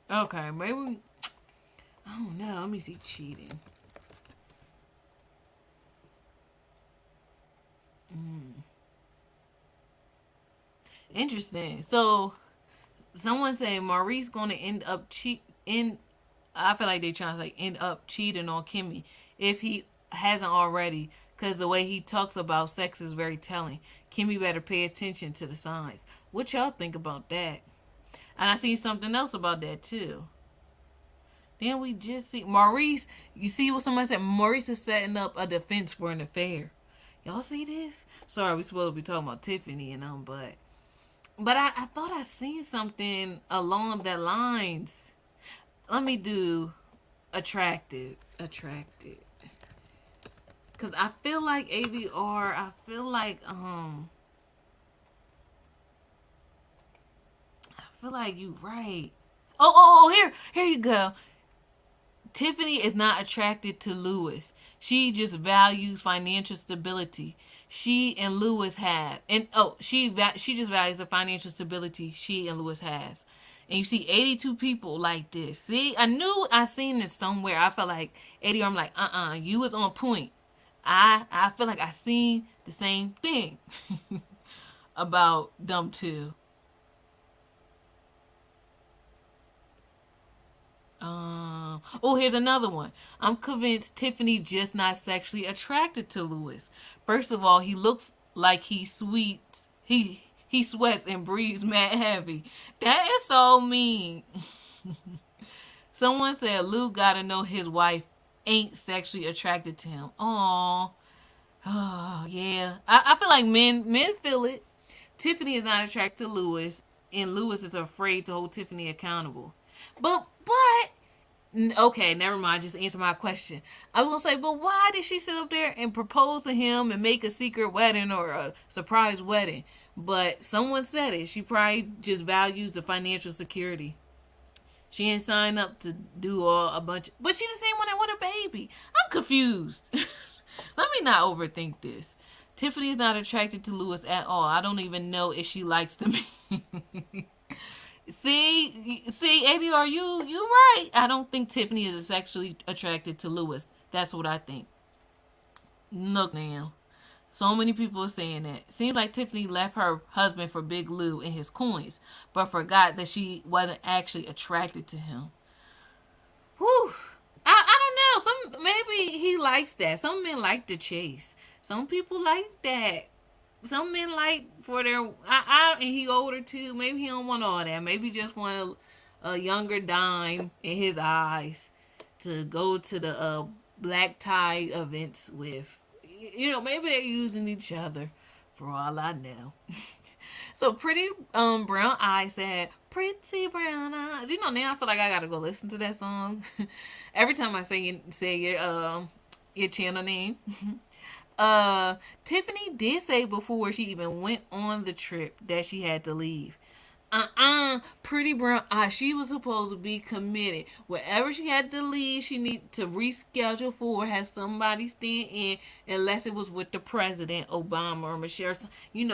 Speaker 1: Okay, maybe I don't know. Let me see cheating. Interesting. So someone saying Maurice gonna end up I feel like they trying to like end up cheating on Kimmy if he hasn't already, because the way he talks about sex is very telling. Kimmy better pay attention to the signs. What y'all think about that? And I see something else about that too. Then we just see Maurice. You see what somebody said? Maurice is setting up a defense for an affair. Y'all see this? Sorry, we supposed to be talking about Tiffany and but I thought I seen something along that lines. Let me do attracted. Cause I feel like ADR. I feel like you right. Here you go. Tiffany is not attracted to Lewis. She just values financial stability. She and Lewis have, and she just values the financial stability she and Lewis has. And you see 82 people like this. See, I knew I seen this somewhere. I felt like 80. I'm like, you was on point. I feel like I seen the same thing about them two. Oh, here's another one. I'm convinced Tiffany just not sexually attracted to Lewis. First of all, he looks like he's sweet. He sweats and breathes mad heavy. That is so mean. Someone said Lou gotta know his wife ain't sexually attracted to him. Aww. Oh yeah. I feel like men feel it. Tiffany is not attracted to Lewis, and Lewis is afraid to hold Tiffany accountable. But okay, never mind. Just answer my question. I was gonna say, but why did she sit up there and propose to him and make a secret wedding or a surprise wedding? But someone said it. She probably just values the financial security. She ain't signed up to do a bunch. But she the same one that want a baby. I'm confused. Let me not overthink this. Tiffany is not attracted to Lewis at all. I don't even know if she likes the man. See, ADR, you right. I don't think Tiffany is sexually attracted to Lewis. That's what I think. Look now. So many people are saying that. Seems like Tiffany left her husband for Big Lou and his coins, but forgot that she wasn't actually attracted to him. Whew. I don't know. Maybe he likes that. Some men like to chase. Some people like that. Some men like for their and he older too. Maybe he don't want all that. Maybe just want a younger dime in his eyes to go to the black tie events with. Maybe they're using each other for all I know. So Pretty Brown Eyes said, Pretty Brown Eyes. Now I feel like I gotta go listen to that song. Every time I say your channel name. Tiffany did say before she even went on the trip that she had to leave. Pretty Brown Eye. She was supposed to be committed. Wherever she had to leave, she needed to reschedule for, have somebody stand in, unless it was with the president, Obama or Michelle.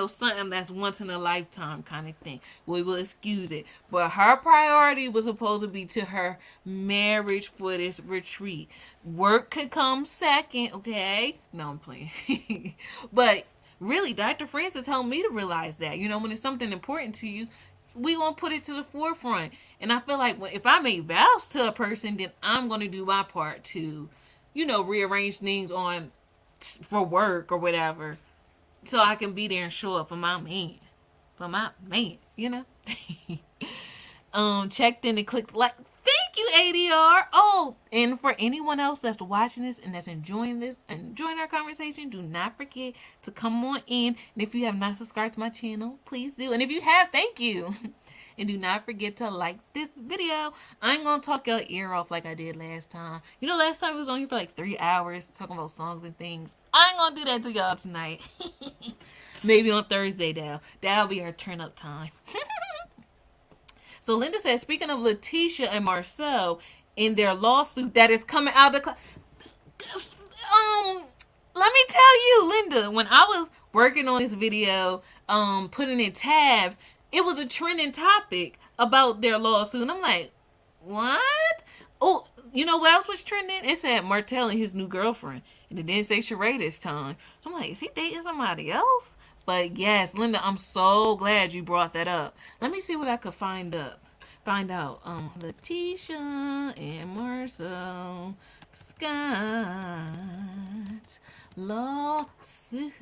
Speaker 1: Something that's once in a lifetime kind of thing. We will excuse it. But her priority was supposed to be to her marriage for this retreat. Work could come second, okay? No, I'm playing. But really, Dr. Francis helped me to realize that. When it's something important to you, we gonna put it to the forefront. And I feel like if I make vows to a person, then I'm gonna do my part to, rearrange things on for work or whatever, so I can be there and show up for my man, Checked in and clicked like. Thank you, ADR. Oh, and for anyone else that's watching this and that's enjoying this and enjoying our conversation, do not forget to come on in. And if you have not subscribed to my channel, please do. And if you have, thank you. And do not forget to like this video. I ain't gonna talk your ear off like I did last time. Last time I was on here for like 3 hours talking about songs and things. I ain't gonna do that to y'all tonight. Maybe on Thursday, that'll be our turn up time. So Linda says, speaking of Letitia and Marcel in their lawsuit that is coming out of let me tell you, Linda, when I was working on this video, putting in tabs, it was a trending topic about their lawsuit. And I'm like, what? Oh, you know what else was trending? It said Martell and his new girlfriend. And it didn't say Sheree this time. So I'm like, is he dating somebody else? But yes, Linda, I'm so glad you brought that up. Let me see what I could find out. Letitia and Marcel Scott lawsuit.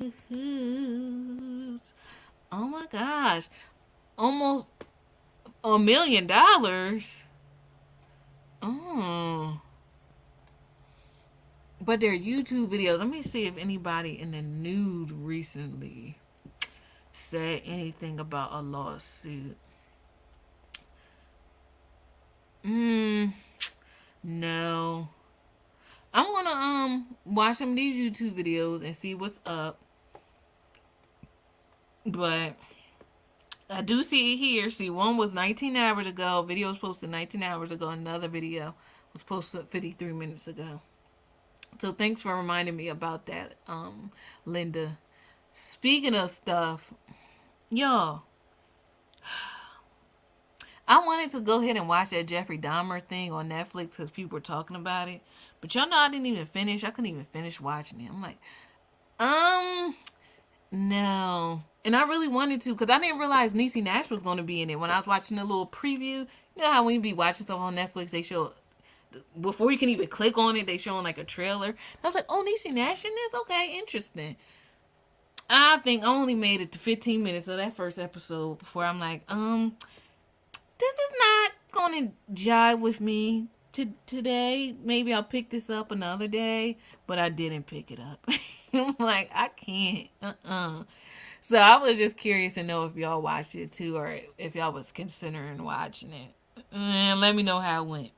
Speaker 1: Oh my gosh. Almost $1 million. Oh. But their YouTube videos. Let me see if anybody in the news recently said anything about a lawsuit. No. I'm gonna watch some of these YouTube videos and see what's up. But I do see it here. See, one was 19 hours ago. Video was posted 19 hours ago. Another video was posted 53 minutes ago. So thanks for reminding me about that, Linda. Speaking of stuff, y'all, I wanted to go ahead and watch that Jeffrey Dahmer thing on Netflix because people were talking about it. But y'all know I didn't even finish. I couldn't even finish watching it. I'm like, no. And I really wanted to because I didn't realize Niecy Nash was going to be in it. When I was watching the little preview, you know how when you be watching stuff on Netflix, they show before you can even click on it, they showing like a trailer. I was like, oh, Niecy Nash in this? Okay, interesting. I think I only made it to 15 minutes of that first episode before I'm like, this is not going to jive with me today. Maybe I'll pick this up another day, but I didn't pick it up. I'm like, I can't. So I was just curious to know if y'all watched it too, or if y'all was considering watching it. Let me know how it went.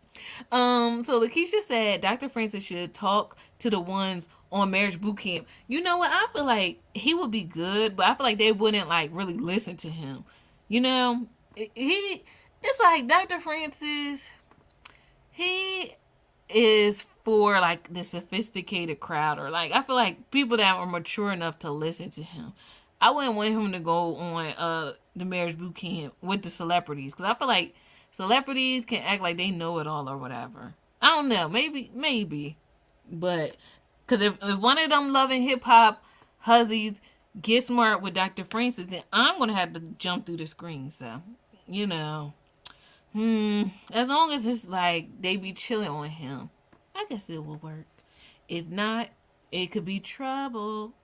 Speaker 1: So Lakeisha said Dr. Francis should talk to the ones on marriage boot camp. You know what? I feel like he would be good, but I feel like they wouldn't like really listen to him. You know, he it's like Dr. Francis, he is for like the sophisticated crowd, or like I feel like people that are mature enough to listen to him. I wouldn't want him to go on the marriage boot camp with the celebrities, because I feel like celebrities can act like they know it all or whatever. I don't know, maybe, but because if one of them loving hip hop huzzies get smart with Dr. Francis, then I'm gonna have to jump through the screen. So, you know, as long as it's like they be chilling on him, I guess it will work. If not, it could be trouble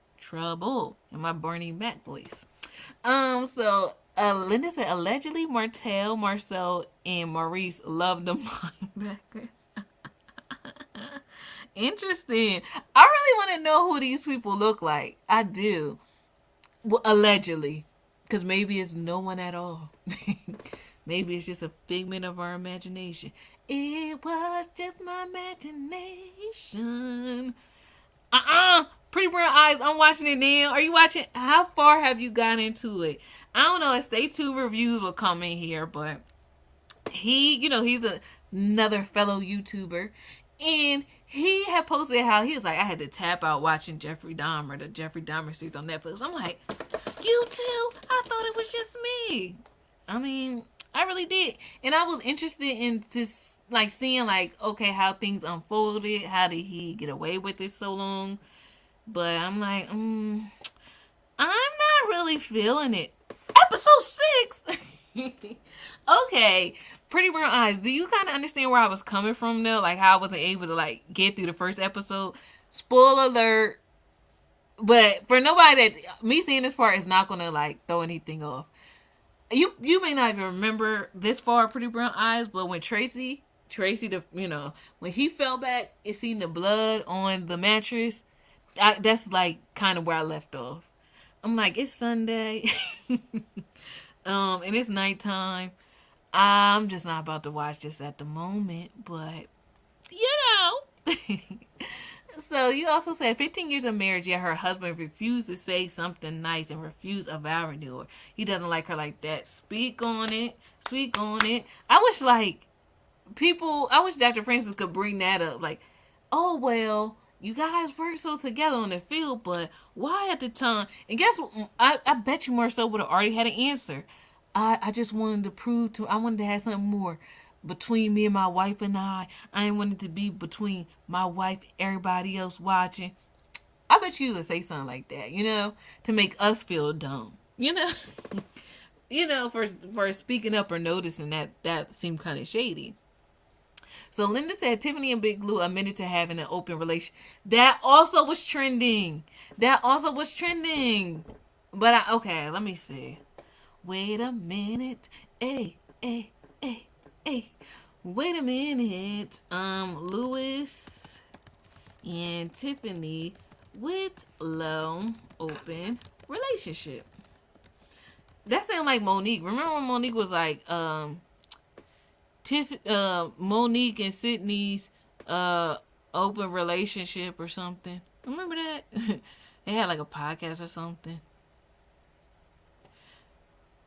Speaker 1: in my Bernie Mac voice. Linda said allegedly Martell, Marcel, and Maurice love the linebackers. Interesting. I really want to know who these people look like. I do. Well, allegedly. Because maybe it's no one at all. Maybe it's just a figment of our imagination. It was just my imagination. Pretty Brown Eyes, I'm watching it now. Are you watching? How far have you gotten into it? I don't know. Stay tuned. Reviews will come in here, but he's another fellow YouTuber, and he had posted how he was like, I had to tap out watching Jeffrey Dahmer, the Jeffrey Dahmer series on Netflix. I'm like, you too? I thought it was just me. I mean, I really did, and I was interested in just like seeing like, okay, how things unfolded. How did he get away with it so long? But I'm like, I'm not really feeling it. Episode 6. Okay, Pretty Brown Eyes. Do you kind of understand where I was coming from though? Like how I wasn't able to like get through the first episode. Spoiler alert. But for nobody that me seeing this part is not gonna like throw anything off. You may not even remember this far, Pretty Brown Eyes, but when Tracy, when he fell back and seen the blood on the mattress, that's like kind of where I left off. I'm like, it's Sunday, and it's nighttime. I'm just not about to watch this at the moment, but you know. So you also said 15 years of marriage, yet her husband refused to say something nice and refused a vow renewal. He doesn't like her like that. Speak on it. Speak on it. I wish Dr. Francis could bring that up. Like, oh, well, you guys work so together on the field, but why at the time? And guess what? I bet you Marcel would have already had an answer. I just wanted to I wanted to have something more between me and my wife and I. I didn't want it to be between my wife, everybody else watching. I bet you would say something like that, to make us feel dumb, for speaking up or noticing that seemed kind of shady. So Linda said Tiffany and Big Blue admitted to having an open relation. That also was trending. But okay, let me see. Wait a minute. Hey. Wait a minute. Lewis and Tiffany Whitlow open relationship. That sounded like Monique. Remember when Monique was like, Monique and Sydney's open relationship or something? Remember that? They had like a podcast or something.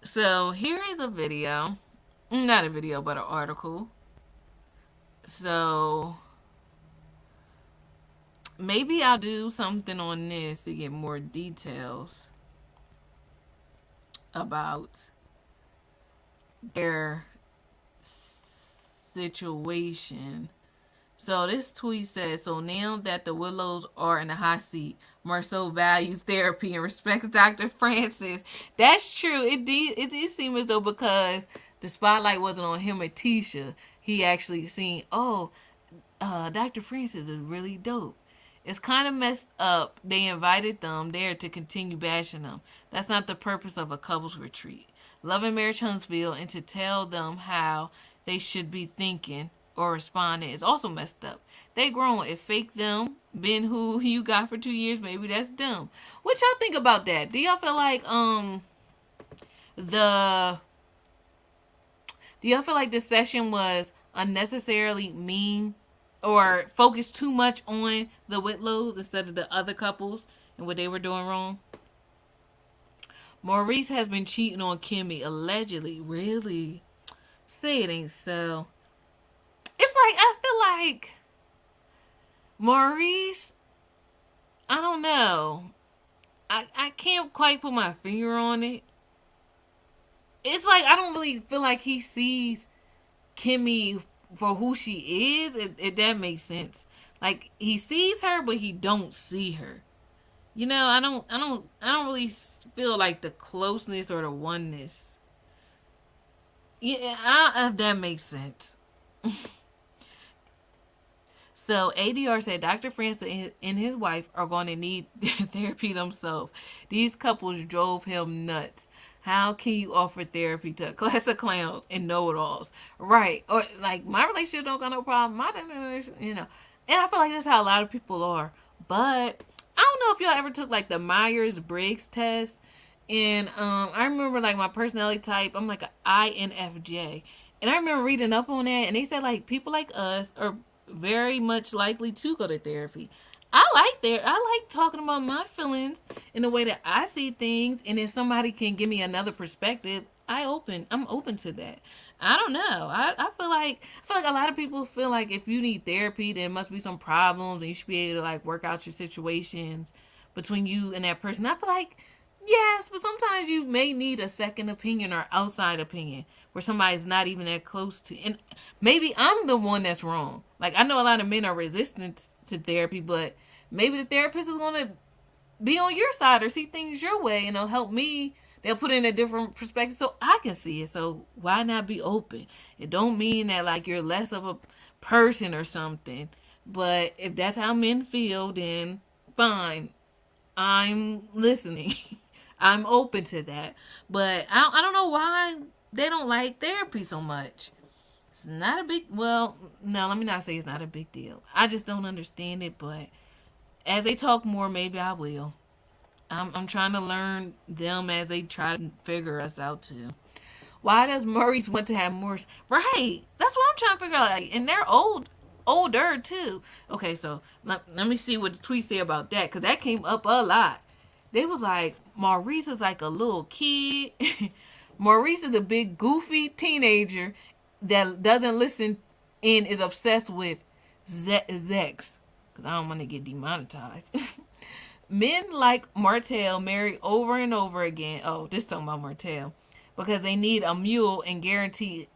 Speaker 1: So here is a video. Not a video, but an article. So maybe I'll do something on this to get more details about their situation. So this tweet says, so now that the Willows are in the hot seat, Marceau values therapy and respects Dr. Francis. That's true. It did seem as though because the spotlight wasn't on him and Tisha, he actually seen, Dr. Francis is really dope. It's kind of messed up. They invited them there to continue bashing them. That's not the purpose of a couples retreat. Love and Marriage Huntsville and to tell them how they should be thinking or responding is also messed up. They grown. If fake them been who you got for 2 years, maybe that's dumb. What y'all think about that? Do y'all feel like the do y'all feel like this session was unnecessarily mean or focused too much on the Whitlows instead of the other couples and what they were doing wrong? Maurice has been cheating on Kimmy allegedly. Really? Say it ain't so. It's like I feel like Maurice. I don't know. I can't quite put my finger on it. It's like I don't really feel like he sees Kimmy for who she is. If that makes sense. Like he sees her, but he don't see her. I don't really feel like the closeness or the oneness. Yeah, if that makes sense. So ADR said Dr. Francis and his wife are going to need therapy themselves. These couples drove him nuts. How can you offer therapy to a class of clowns and know-it-alls? Right. Or like my relationship don't got no problem. My generation, And I feel like that's how a lot of people are. But I don't know if y'all ever took like the Myers-Briggs test. And I remember like my personality type, I'm like an INFJ. And I remember reading up on that, and they said like people like us are very much likely to go to therapy. I like talking about my feelings in the way that I see things, and if somebody can give me another perspective, I'm open to that. I don't know. I feel like a lot of people feel like if you need therapy, there must be some problems, and you should be able to like work out your situations between you and that person. I feel like yes, but sometimes you may need a second opinion or outside opinion where somebody's not even that close to. And maybe I'm the one that's wrong. Like I know a lot of men are resistant to therapy, but maybe the therapist is going to be on your side or see things your way and they'll help me. They'll put in a different perspective so I can see it. So why not be open? It don't mean that like you're less of a person or something. But if that's how men feel, then fine. I'm listening. I'm open to that. But I don't know why they don't like therapy so much. It's not a big, well, no, let me not say it's not a big deal. I just don't understand it, but as they talk more, maybe I will. I'm trying to learn them as they try to figure us out too. Why does Maurice want to have more? Right. That's what I'm trying to figure out. Like, and they're older too. Okay, so let me see what the tweet say about that because that came up a lot. They was like Maurice is like a little kid. Maurice is a big goofy teenager that doesn't listen and is obsessed with Zex. Because I don't want to get demonetized. Men like Martel marry over and over again. Oh, this talking about Martel. Because they need a mule and guarantee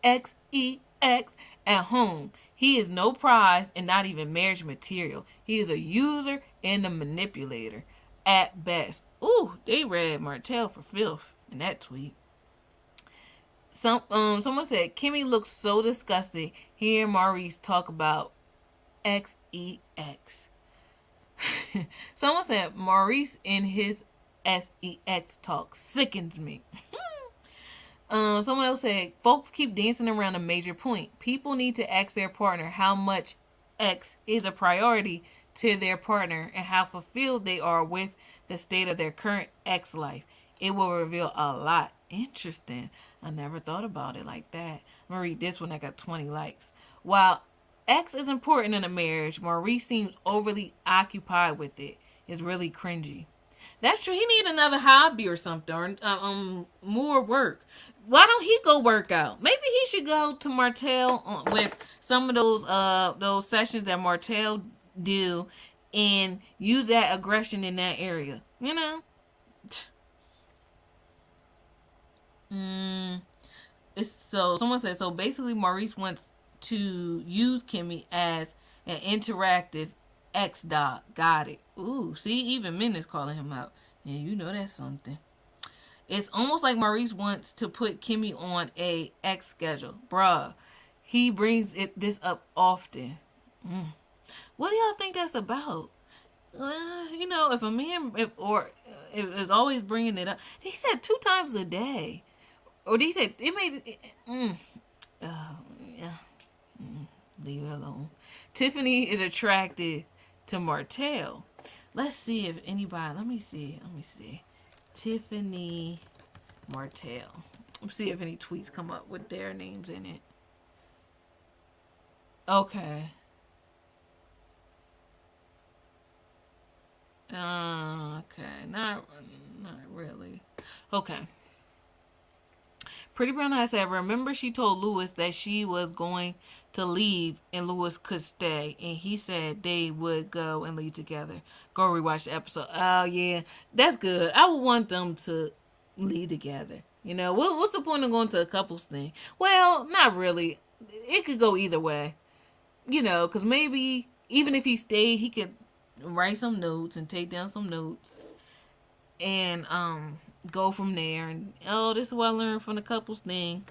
Speaker 1: XEX at home. He is no prize and not even marriage material. He is a user and a manipulator at best. Ooh, they read Martell for filth in that tweet. Someone said Kimmy looks so disgusted hearing Maurice talk about XEX. Someone said Maurice in his SEX talk sickens me. Someone else said folks keep dancing around a major point. People need to ask their partner how much X is a priority to their partner and how fulfilled they are with the state of their current X life. It will reveal a lot. Interesting. I never thought about it like that. I'm gonna read this one. I got 20 likes. While X is important in a marriage, Maurice seems overly occupied with it. It's really cringy. That's true. He need another hobby or something, or more work. Why don't he go work out? Maybe he should go to Martell with some of those sessions that Martell do, and use that aggression in that area. You know. It's so someone said so. Basically, Maurice wants to use Kimmy as an interactive X dot. Got it. Ooh, see, even men is calling him out. Yeah, you know that's something. It's almost like Maurice wants to put Kimmy on a X schedule. Bruh, he brings this up often. What do y'all think that's about? If a man if is always bringing it up, he said 2 times a day, or he said it made it. Yeah, leave it alone. Tiffany is attracted to Martell. Let's see if anybody. Let me see. Let me see. Tiffany Martell. Let's see if any tweets come up with their names in it. Okay. Okay. Not really. Okay. Pretty Brown Eyes said, remember she told Lewis that she was going to leave and Lewis could stay. And he said they would go and leave together. Go rewatch the episode. Oh, yeah. That's good. I would want them to leave together. What's the point of going to a couples thing? Well, not really. It could go either way. Because maybe even if he stayed, he could write some notes and take down some notes and go from there. And this is what I learned from the couples thing.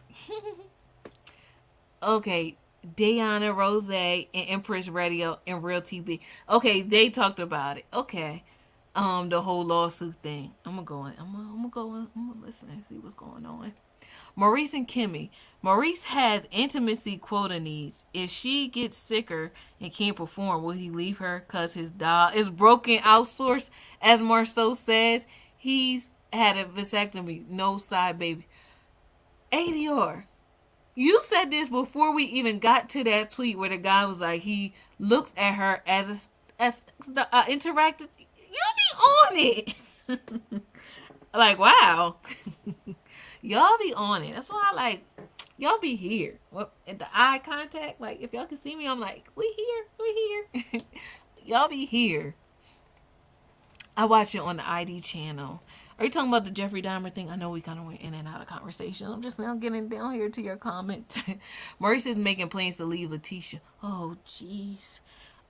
Speaker 1: Okay, Diana Rose and Empress Radio and Real TV. Okay, they talked about it. Okay, the whole lawsuit thing. I'm gonna go in. I'm gonna listen and see what's going on. Maurice and Kimmy. Maurice has intimacy quota needs. If she gets sicker and can't perform, will he leave her because his doll is broken outsourced? As Marceau says, he's had a vasectomy, no side baby. ADR, you said this before we even got to that tweet where the guy was like, he looks at her as the interactive. You be on it. Like, wow. Y'all be on it. That's why I like y'all be here. Well, at the eye contact, like if y'all can see me, I'm like, we here. Y'all be here. I watch it on the ID channel. Are you talking about the Jeffrey Dahmer thing? I know we kind of went in and out of conversation. I'm just now getting down here to your comment. Maurice is making plans to leave Letitia. Oh, jeez.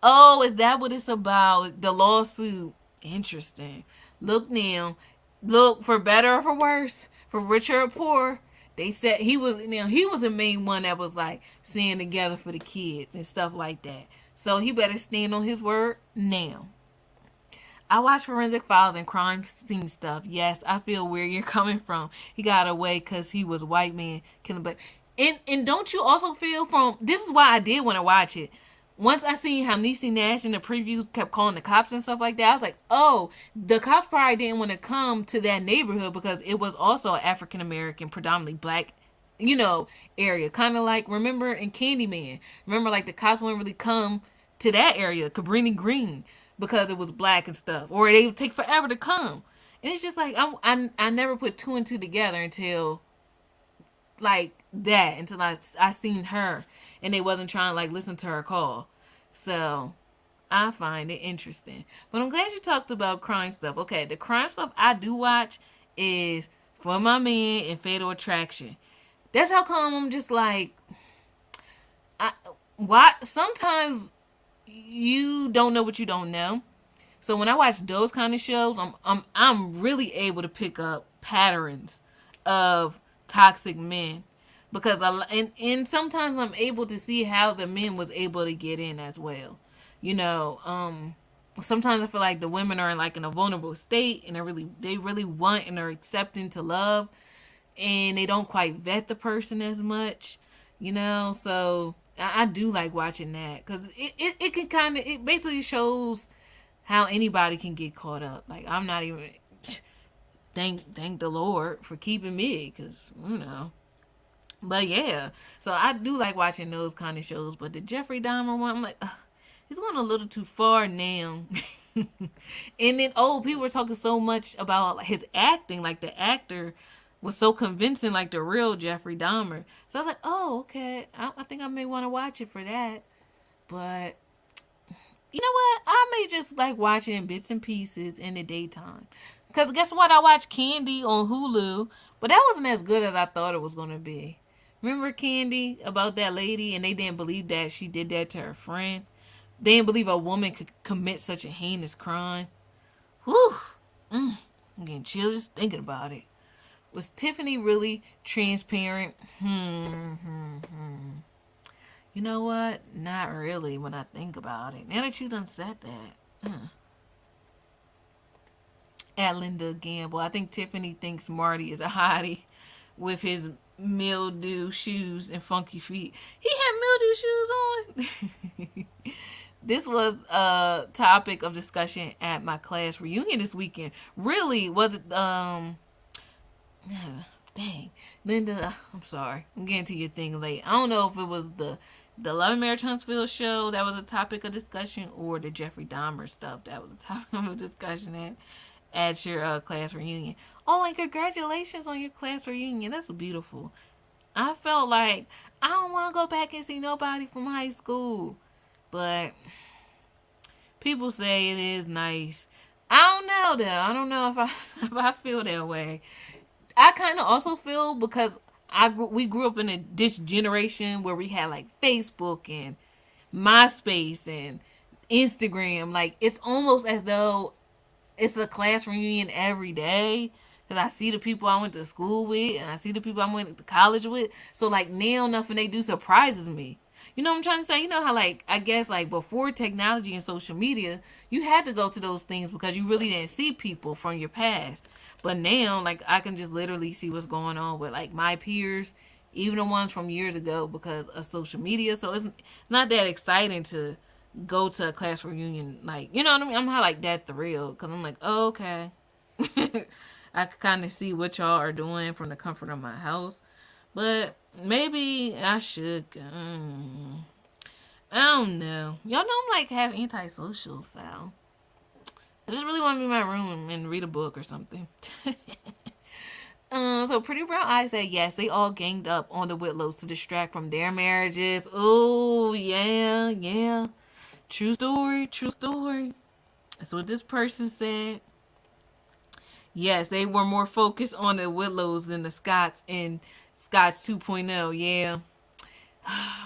Speaker 1: Oh, is that what it's about? The lawsuit. Interesting. Look now. Look, for better or for worse, for richer or poor, they said he was the main one that was like staying together for the kids and stuff like that. So he better stand on his word now. I watch forensic files and crime scene stuff. Yes, I feel where you're coming from. He got away because he was white man killing black. And don't you also feel from this is why I did want to watch it. Once I seen how Niecy Nash in the previews kept calling the cops and stuff like that, I was like, oh, the cops probably didn't want to come to that neighborhood because it was also an African American, predominantly black, area. Kind of like, remember in Candyman, remember like the cops wouldn't really come to that area, Cabrini Green, because it was black and stuff, or they would take forever to come. And it's just like, I never put two and two together until like that, until I seen her and they wasn't trying to like listen to her call. So I find it interesting. But I'm glad you talked about crime stuff. Okay, the crime stuff I do watch is For My Man and Fatal Attraction. That's how come I'm just like, why sometimes you don't know what you don't know. So when I watch those kind of shows, I'm really able to pick up patterns of toxic men because and sometimes I'm able to see how the men was able to get in as well. Sometimes I feel like the women are in a vulnerable state and they really want and are accepting to love and they don't quite vet the person as much, so I do like watching that because it can kind of it basically shows how anybody can get caught up. Like I'm not even thank the Lord for keeping me because but yeah, so I do like watching those kind of shows. But the Jeffrey Dahmer one, I'm like, he's going a little too far now. And then people were talking so much about his acting, like the actor was so convincing, like the real Jeffrey Dahmer. So I was like, oh, okay, I think I may want to watch it for that. But you know what? I may just like watching bits and pieces in the daytime. Because guess what? I watched Candy on Hulu, but that wasn't as good as I thought it was going to be. Remember Candy about that lady and they didn't believe that she did that to her friend? They didn't believe a woman could commit such a heinous crime. Whew. I'm getting chills just thinking about it. Was Tiffany really transparent? You know what? Not really when I think about it. Now that you done said that. At Linda Gamble. I think Tiffany thinks Marty is a hottie with his mildew shoes and funky feet. He had mildew shoes on. This was a topic of discussion at my class reunion this weekend. Really, was it dang. Linda, I'm sorry. I'm getting to your thing late. I don't know if it was the Love and Marriage Huntsville show that was a topic of discussion or the Jeffrey Dahmer stuff that was a topic of discussion at your class reunion. Oh, and congratulations on your class reunion. That's beautiful. I felt like I don't want to go back and see nobody from high school, but people say it is nice. I don't know though. I don't know if I if I feel that way. I kind of also feel because we grew up in this generation where we had like Facebook and MySpace and Instagram. Like it's almost as though it's a class reunion every day. Cause I see the people I went to school with and I see the people I went to college with. So like now nothing they do surprises me. You know what I'm trying to say? You know how like I guess like before technology and social media, you had to go to those things because you really didn't see people from your past. But now like I can just literally see what's going on with like my peers, even the ones from years ago because of social media. So it's not that exciting to go to a class reunion, like you know what I mean. I'm not like that thrilled because I'm like, oh, okay, I can kind of see what y'all are doing from the comfort of my house, but maybe I should. I don't know. Y'all know I'm like have antisocial, so I just really want to be in my room and read a book or something. So Pretty Brown Eyes said yes, they all ganged up on the Whitlows to distract from their marriages. Oh yeah, yeah. True story, true story. That's what this person said. Yes, they were more focused on the Whitlows than the Scotts and Scotts 2.0. Yeah.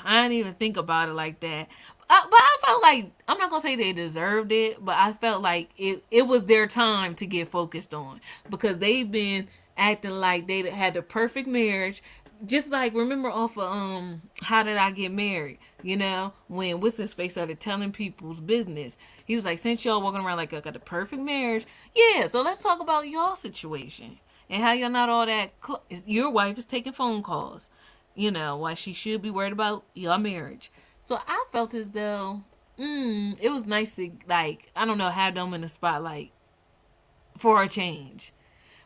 Speaker 1: I didn't even think about it like that. But I felt like, I'm not going to say they deserved it, but I felt like it was their time to get focused on because they've been acting like they had the perfect marriage. Just like remember off of How Did I Get Married? You know, when what's his face started telling people's business. He was like, since y'all walking around like I got the perfect marriage, yeah, so let's talk about y'all situation and how you're not all that your wife is taking phone calls. You know, why she should be worried about your marriage. So I felt as though it was nice to like, I don't know, have them in the spotlight for a change.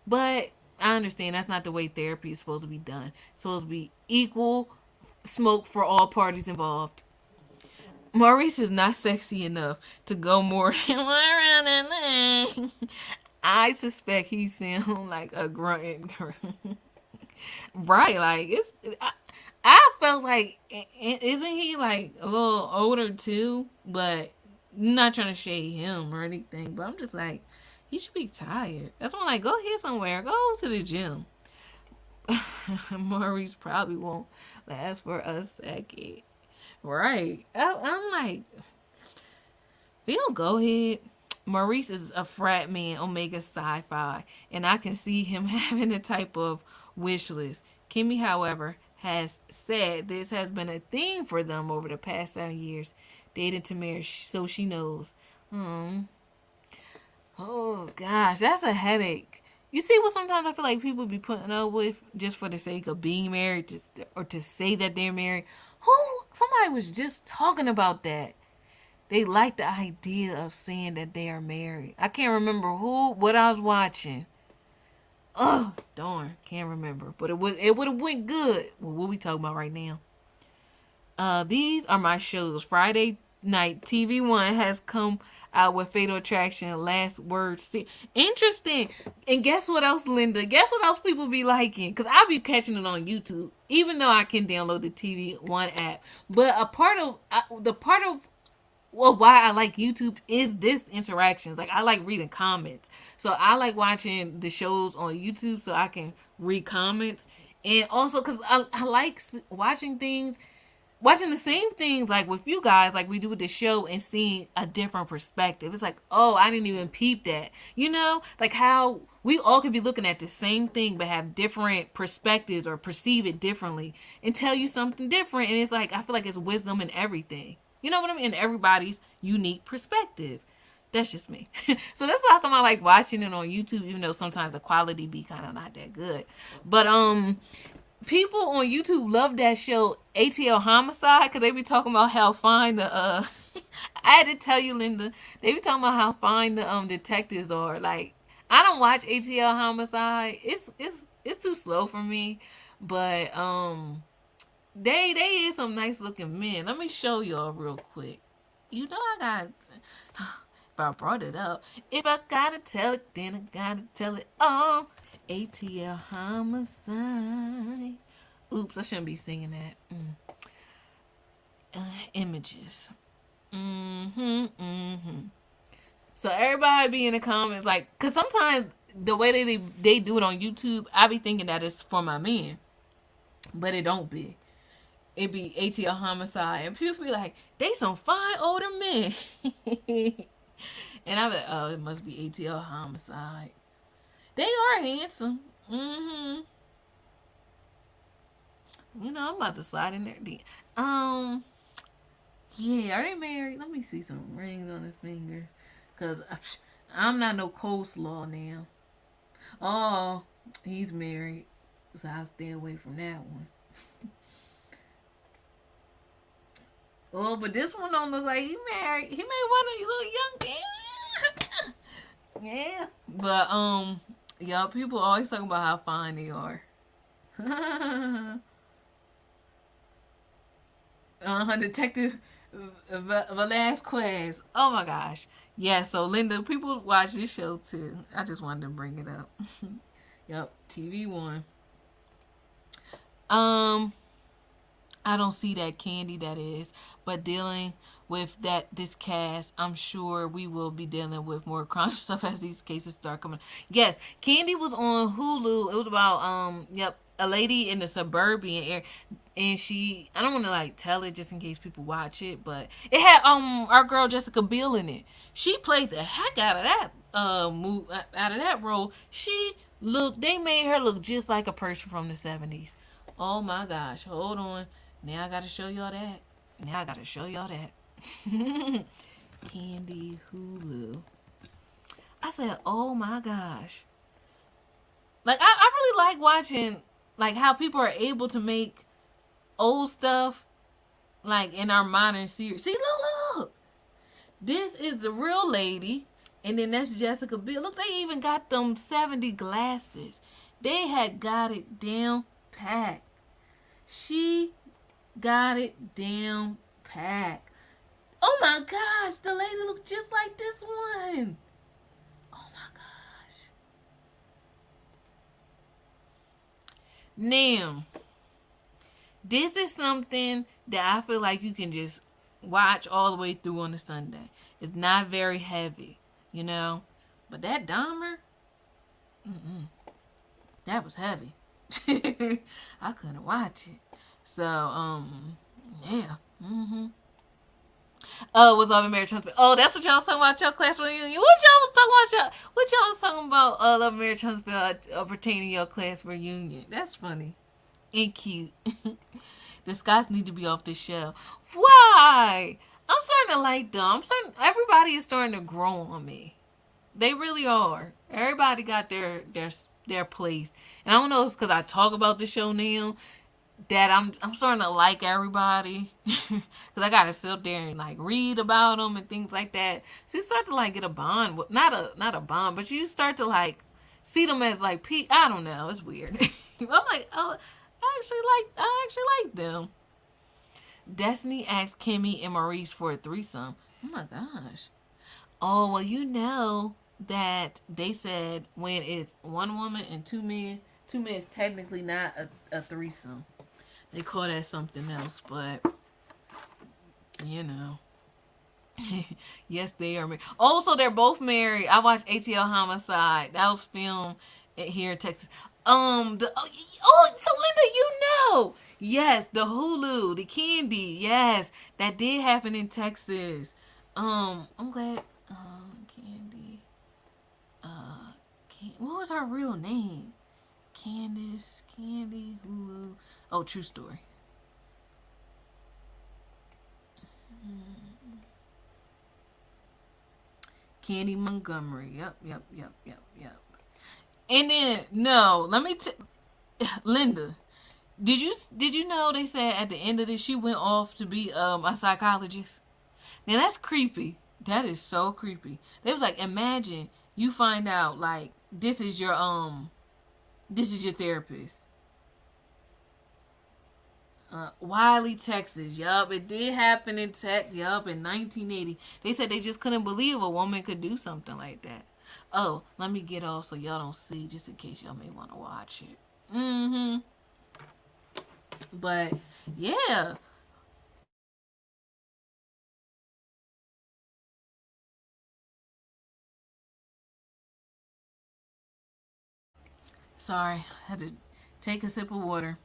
Speaker 1: But I understand that's not the way therapy is supposed to be done. It's supposed to be equal smoke for all parties involved. Maurice is not sexy enough to go more than I suspect he sounds like a grunt. Right, like I felt like isn't he like a little older too? But not trying to shade him or anything. But I'm just like he should be tired. That's why I'm like go here somewhere. Go to the gym. Maurice probably won't last for a second. Right. I'm like, you don't go ahead. Maurice is a frat man, Omega Sci-Fi, and I can see him having a type of wish list. Kimmy, however, has said this has been a thing for them over the past 7 years, dating to marriage, so she knows. Hmm. Oh gosh, that's a headache. You see what sometimes I feel like people be putting up with just for the sake of being married, or to say that they're married. Who? Somebody was just talking about that. They like the idea of saying that they are married. I can't remember what I was watching. Oh darn, can't remember. But it would have went good. Well, what we talking about right now? These are my shows. Friday night TV1 has come out with Fatal Attraction, Last Word. See, interesting. And guess what else, Linda? Guess what else people be liking? Cause I be catching it on YouTube, even though I can download the TV1 app. But the part of well, why I like YouTube is this interactions. Like I like reading comments, so I like watching the shows on YouTube so I can read comments, and also because I like watching things watching the same things like with you guys, like we do with the show, and seeing a different perspective. It's like, oh, I didn't even peep that. You know, like how we all could be looking at the same thing but have different perspectives or perceive it differently and tell you something different. And it's like, I feel like it's wisdom in everything. You know what I mean? In everybody's unique perspective. That's just me. So that's why I like watching it on YouTube, even though sometimes the quality be kind of not that good. But people on YouTube love that show ATL Homicide because they be talking about how fine the I had to tell you, Linda, they be talking about how fine the detectives are. Like, I don't watch ATL Homicide. It's too slow for me. But they is some nice looking men. Let me show y'all real quick. You know I got if I brought it up. If I gotta tell it, then I gotta tell it all. ATL Homicide. Oops, I shouldn't be singing that. Images. So everybody be in the comments like, cause sometimes the way they do it on YouTube, I be thinking that it's for my man, but it don't be. It be ATL Homicide, and people be like, they some fine older men, and I be like, oh, it must be ATL Homicide. They are handsome. You know, I'm about to slide in there. Yeah, are they married? Let me see some rings on the finger. Because I'm not no coleslaw now. Oh, he's married. So I'll stay away from that one. Oh, but this one don't look like he married. He may want a little young. Yeah. But, y'all, people always talk about how fine they are. Detective Velasquez. Oh my gosh. Yeah, so Linda, people watch this show too. I just wanted to bring it up. Yep, TV One. Um, I don't see that Candy that is, but dealing with this cast, I'm sure we will be dealing with more crime stuff as these cases start coming. Yes, Candy was on Hulu. It was about a lady in the suburban area, and I don't want to like tell it just in case people watch it, but it had our girl Jessica Biel in it. She played the heck out of that out of that role. They made her look just like a person from the 70s. Oh my gosh, hold on. Now I gotta show y'all that. Candy Hulu. I said, oh my gosh. Like I really like watching like how people are able to make old stuff like in our modern series. See, look. This is the real lady, and then that's Jessica Biel. Look, they even got them 70 glasses. They had got it down packed. She got it down packed. Oh my gosh, the lady looked just like this one. Oh my gosh. Now, this is something that I feel like you can just watch all the way through on a Sunday. It's not very heavy, you know. But that Dahmer, that was heavy. I couldn't watch it. So, yeah. Oh, was Love and Marriage Huntsville. Oh, that's what y'all was talking about your class reunion. What y'all was talking about Love and Marriage Huntsville pertaining to your class reunion. That's funny. And cute. The Scots need to be off this show. Why? I'm starting to like them. Everybody is starting to grow on me. They really are. Everybody got their place. And I don't know if it's because I talk about the show now that I'm starting to like everybody. Because I got to sit up there and like read about them and things like that. So you start to like get a bond. Not a bond, but you start to like see them as like I don't know. It's weird. I'm like, oh, I actually like them. Destiny asked Kimmy and Maurice for a threesome. Oh my gosh. Oh, well, you know that they said when it's one woman and two men is technically not a threesome. They call that something else, but you know. Yes, they are married. Also, they're both married. I watched ATL Homicide. That was filmed here in Texas. So Linda, Yes, the Hulu, the candy. Yes, that did happen in Texas. I'm glad. Candy. What was her real name? Candace, Candy, Hulu. Oh, true story. Candy Montgomery. Yep, yep, yep, yep, yep. And then no, Linda. Did you know they said at the end of this she went off to be a psychologist? Now that's creepy. That is so creepy. They was like, imagine you find out like this is your therapist. Wiley, Texas. Yup, it did happen in Yup, in 1980. They said they just couldn't believe a woman could do something like that. Oh, let me get off so y'all don't see, just in case y'all may want to watch it. Mm-hmm. But yeah, sorry, I had to take a sip of water.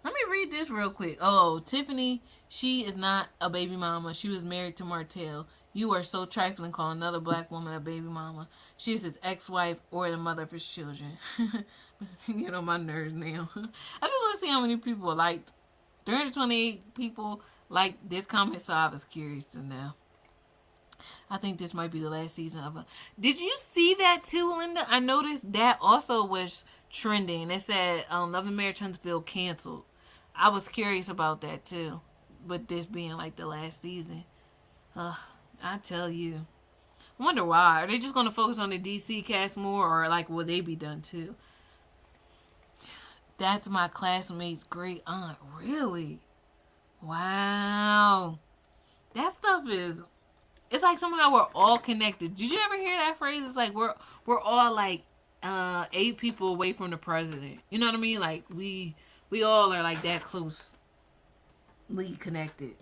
Speaker 1: Let me read this real quick. Oh, Tiffany, she is not a baby mama. She was married to Martell. You are so trifling calling another black woman a baby mama. She is his ex-wife or the mother of his children. Get on my nerves now. I just want to see how many people liked. 328 people liked this comment, so I was curious to know. I think this might be the last season of it. Did you see that too, Linda? I noticed that also was trending. It said Love and Marriage Huntsville canceled. I was curious about that too, with this being like the last season. Uh, I tell you. I wonder why. Are they just going to focus on the DC cast more, or like will they be done too? That's my classmate's great aunt. Really? Wow. That stuff is, it's like somehow we're all connected. Did you ever hear that phrase? It's like we're all like 8 people away from the president. You know what I mean? Like we all are like that closely connected.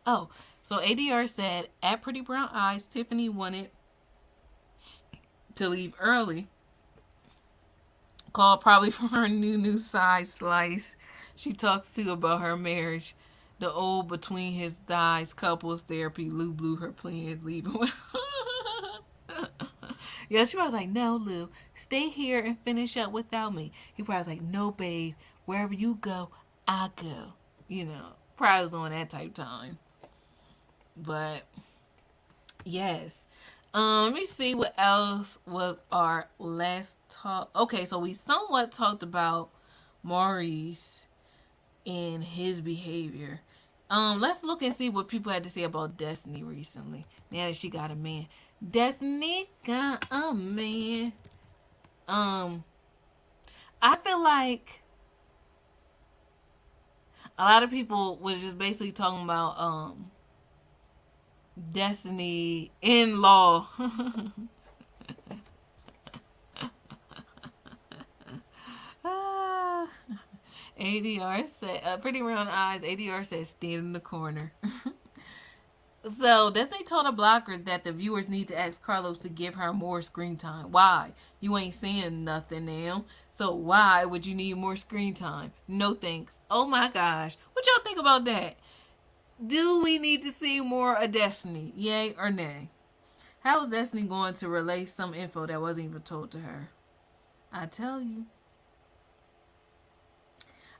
Speaker 1: Oh, so ADR said at Pretty Brown Eyes, Tiffany wanted to leave early. Called probably from her new side slice. She talks to about her marriage. The old between his thighs couples therapy. Lou blew her plans leaving. Yeah, she was like, no, Lou, stay here and finish up without me. He probably was like, no, babe, wherever you go, I go. You know, probably was on that type time. But yes. Let me see what else was our last talk. Okay, so we somewhat talked about Maurice and his behavior. Let's look and see what people had to say about Destiny recently. Now that she got a man. Destiny got a man. Um, I feel like a lot of people was just basically talking about Destiny in law. ADR said, pretty round eyes. ADR said, stand in the corner. So Destiny told a blocker that the viewers need to ask Carlos to give her more screen time. Why? You ain't saying nothing now. So why would you need more screen time? No thanks. Oh my gosh. What y'all think about that? Do we need to see more of Destiny? Yay or nay? How is Destiny going to relay some info that wasn't even told to her? I tell you.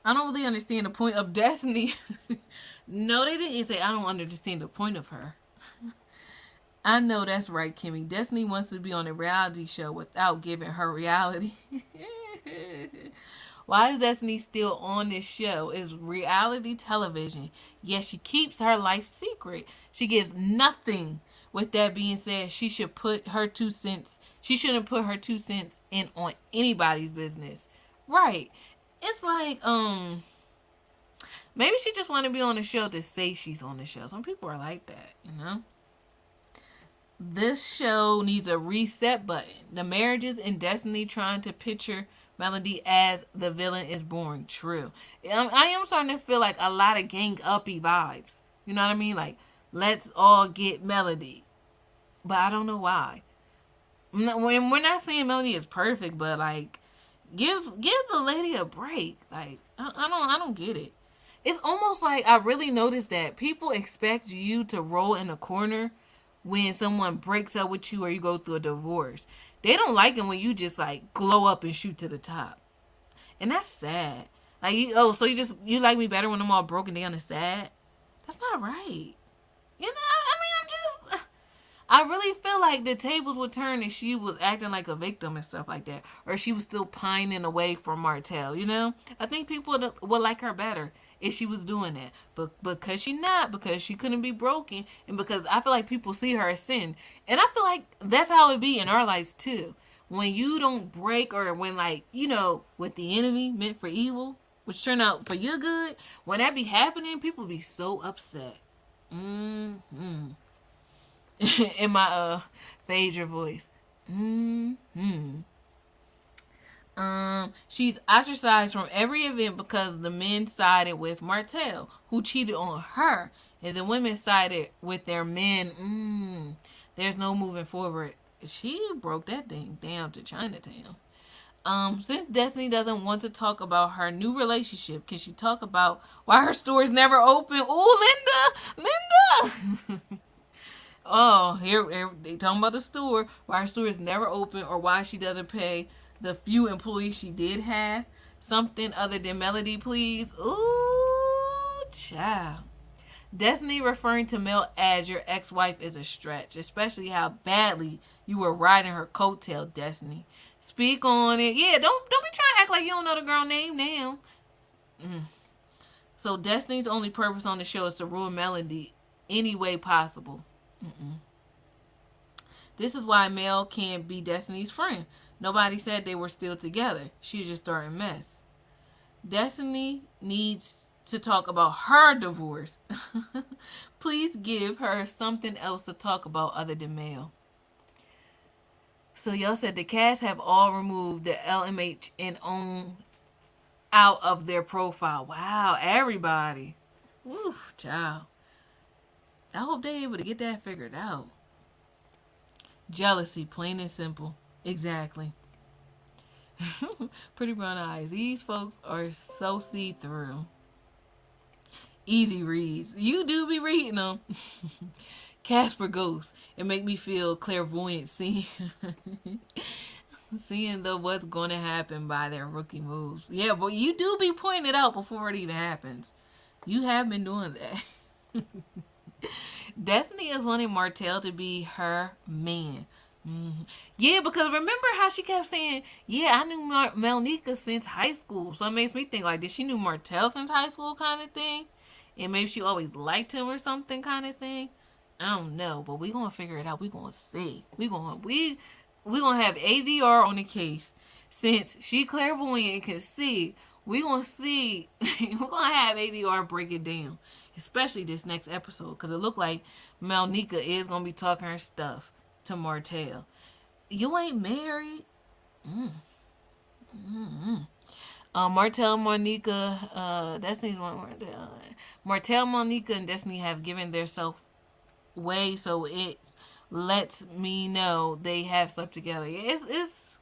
Speaker 1: I don't really understand the point of Destiny. No, they didn't say I don't understand the point of her. I know that's right, Kimmy. Destiny wants to be on a reality show without giving her reality. Why is Destiny still on this show? It's reality television. Yes, she keeps her life secret. She gives nothing. With that being said, she shouldn't put her 2 cents in on anybody's business. Right. It's like, maybe she just want to be on the show to say she's on the show. Some people are like that, you know? This show needs a reset button. The marriages in Destiny trying to picture Melody as the villain is boring. True. I am starting to feel like a lot of gang uppy vibes. You know what I mean? Like, let's all get Melody. But I don't know why. We're not saying Melody is perfect, but like, Give the lady a break. Like I don't get it. It's almost like I really noticed that people expect you to roll in a corner when someone breaks up with you or you go through a divorce. They don't like it when you just like glow up and shoot to the top. And that's sad. Like so you like me better when I'm all broken down and sad? That's not right. You know, I mean, I really feel like the tables would turn if she was acting like a victim and stuff like that, or she was still pining away from Martell. You know, I think people would like her better if she was doing that, but because she not, because she couldn't be broken, and because I feel like people see her as sin, and I feel like that's how it be in our lives too. When you don't break, or when like what the enemy meant for evil, which turned out for your good, when that be happening, people be so upset. Mm-hmm. In my Phaedra voice. Mm-hmm. She's ostracized from every event because the men sided with Martell, who cheated on her, and the women sided with their men. There's no moving forward. She broke that thing down to Chinatown. Since Destiny doesn't want to talk about her new relationship, can she talk about why her store is never open? Oh, Linda! Oh, here they talking about the store. Why her store is never open, or why she doesn't pay the few employees she did have. Something other than Melody, please. Ooh, child. Destiny referring to Mel as your ex-wife is a stretch, especially how badly you were riding her coattail, Destiny. Speak on it. Yeah, don't be trying to act like you don't know the girl name now. So Destiny's only purpose on the show is to ruin Melody any way possible. This is why Mel can't be Destiny's friend. Nobody said they were still together. She's just starting a mess. Destiny needs to talk about her divorce. Please give her something else to talk about other than Mel. So y'all said the cast have all removed the LMH and own out of their profile. Wow, everybody. Woof, child. I hope they're able to get that figured out. Jealousy, plain and simple. Exactly. Pretty brown eyes. These folks are so see-through. Easy reads. You do be reading them. Casper Ghost. It make me feel clairvoyant seeing the what's going to happen by their rookie moves. Yeah, but you do be pointing it out before it even happens. You have been doing that. Destiny is wanting Martell to be her man. Yeah, because remember how she kept saying, yeah, I knew Melnika since high school. So it makes me think, like, did she knew Martell since high school kind of thing? And maybe she always liked him or something kind of thing? I don't know, but we going to figure it out. We going to see. We going to have ADR on the case. Since she clairvoyant and can see, we going to see. We're going to have ADR break it down. Especially this next episode, because it looked like Melnika is going to be talking her stuff to Martell. You ain't married. Martell, Monica, Destiny's one. Martell, Monica, and Destiny have given their self way, so it lets me know they have slept together. It's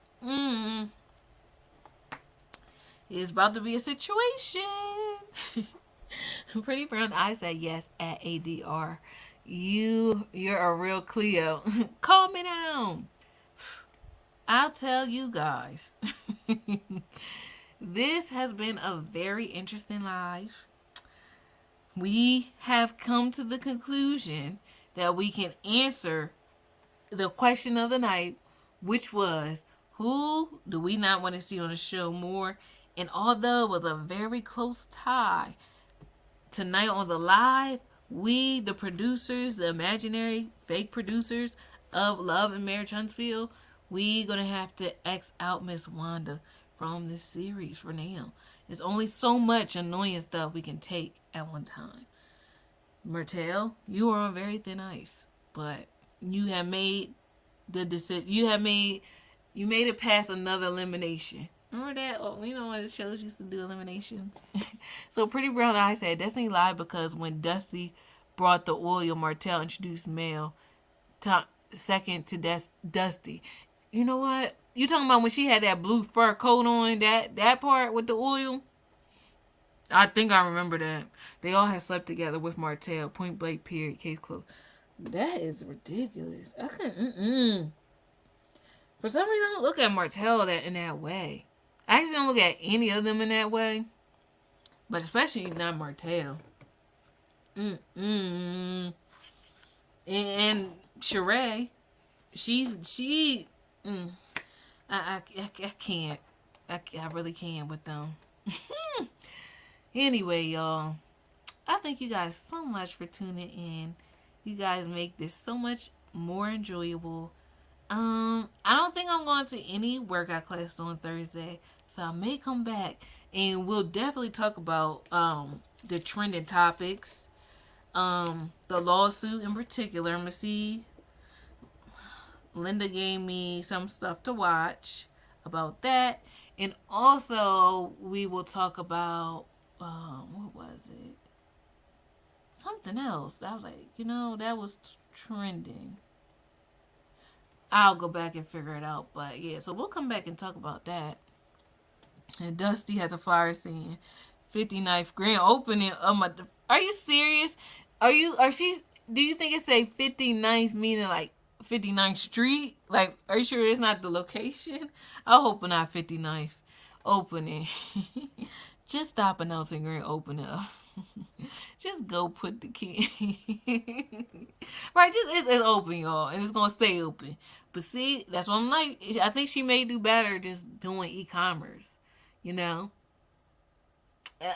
Speaker 1: about to be a situation. Pretty brown eyes said yes at ADR. You're a real Cleo. Calm me down. I'll tell you guys. This has been a very interesting live. We have come to the conclusion that we can answer the question of the night, which was, who do we not want to see on the show more? And although it was a very close tie, tonight on the live, we, the producers, the imaginary fake producers of Love and Marriage Huntsville, we gonna have to X out Miss Wanda from this series for now. There's only so much annoying stuff we can take at one time. Martell, you are on very thin ice, but you have made the decision. You made it past another elimination. Remember that? Oh, when the shows used to do eliminations. So Pretty Brown Eyes said Destiny lied because when Dusty brought the oil, Martell introduced Mel second to Dusty. You know what? You talking about when she had that blue fur coat on, that part with the oil? I think I remember that. They all had slept together with Martell. Point blank. Period. Case closed. That is ridiculous. I couldn't. For some reason, I don't look at Martell that in that way. I actually don't look at any of them in that way, but especially not Martell. Mm-mm. And Sheree, she. Mm, I can't. I really can't with them. Anyway, y'all, I thank you guys so much for tuning in. You guys make this so much more enjoyable. I don't think I'm going to any workout class on Thursday, so I may come back and we'll definitely talk about the trending topics. The lawsuit in particular. I'm gonna see. Linda gave me some stuff to watch about that, and also we will talk about what was it? Something else. I was like, that was trending. I'll go back and figure it out. But yeah, so we'll come back and talk about that. And Dusty has a flyer saying 59th grand opening of my. Are you serious? Are she? Do you think it say 59th meaning like 59th Street? Like, are you sure it's not the location? I hope not 59th opening. Just stop announcing grand opening. Just go put the key. Right, it's open, y'all, and it's gonna stay open. But see, that's what I'm like. I think she may do better just doing e-commerce, you know,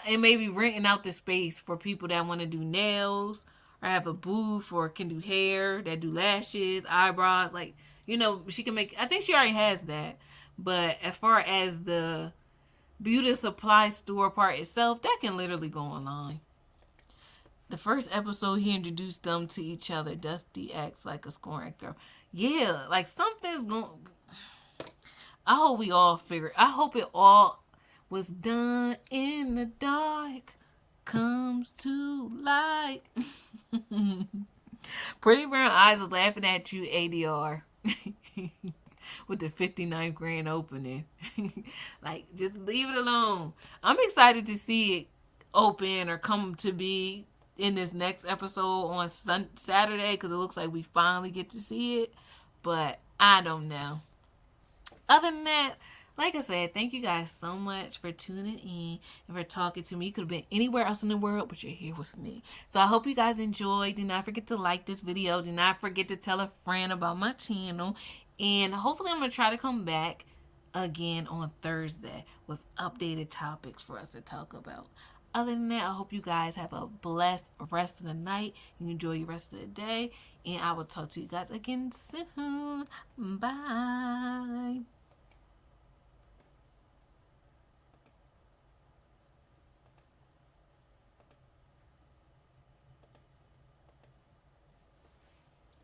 Speaker 1: and maybe renting out the space for people that want to do nails or have a booth or can do hair, that do lashes, eyebrows. Like, she can make. I think she already has that. But as far as the beauty supply store part itself, that can literally go online. The first episode, he introduced them to each other. Dusty acts like a scoring girl. Yeah, like something's going. I hope we all figure. I hope it all was done in the dark comes to light. Pretty Brown Eyes is laughing at you, ADR. With the 59th grand opening. Like, just leave it alone. I'm excited to see it open or come to be in this next episode on Saturday, because it looks like we finally get to see it. But I don't know. Other than that, like I said, thank you guys so much for tuning in and for talking to me. You could have been anywhere else in the world, but you're here with me. So I hope you guys enjoyed. Do not forget to like this video. Do not forget to tell a friend about my channel. And hopefully I'm going to try to come back again on Thursday with updated topics for us to talk about. Other than that, I hope you guys have a blessed rest of the night. You enjoy your rest of the day. And I will talk to you guys again soon. Bye.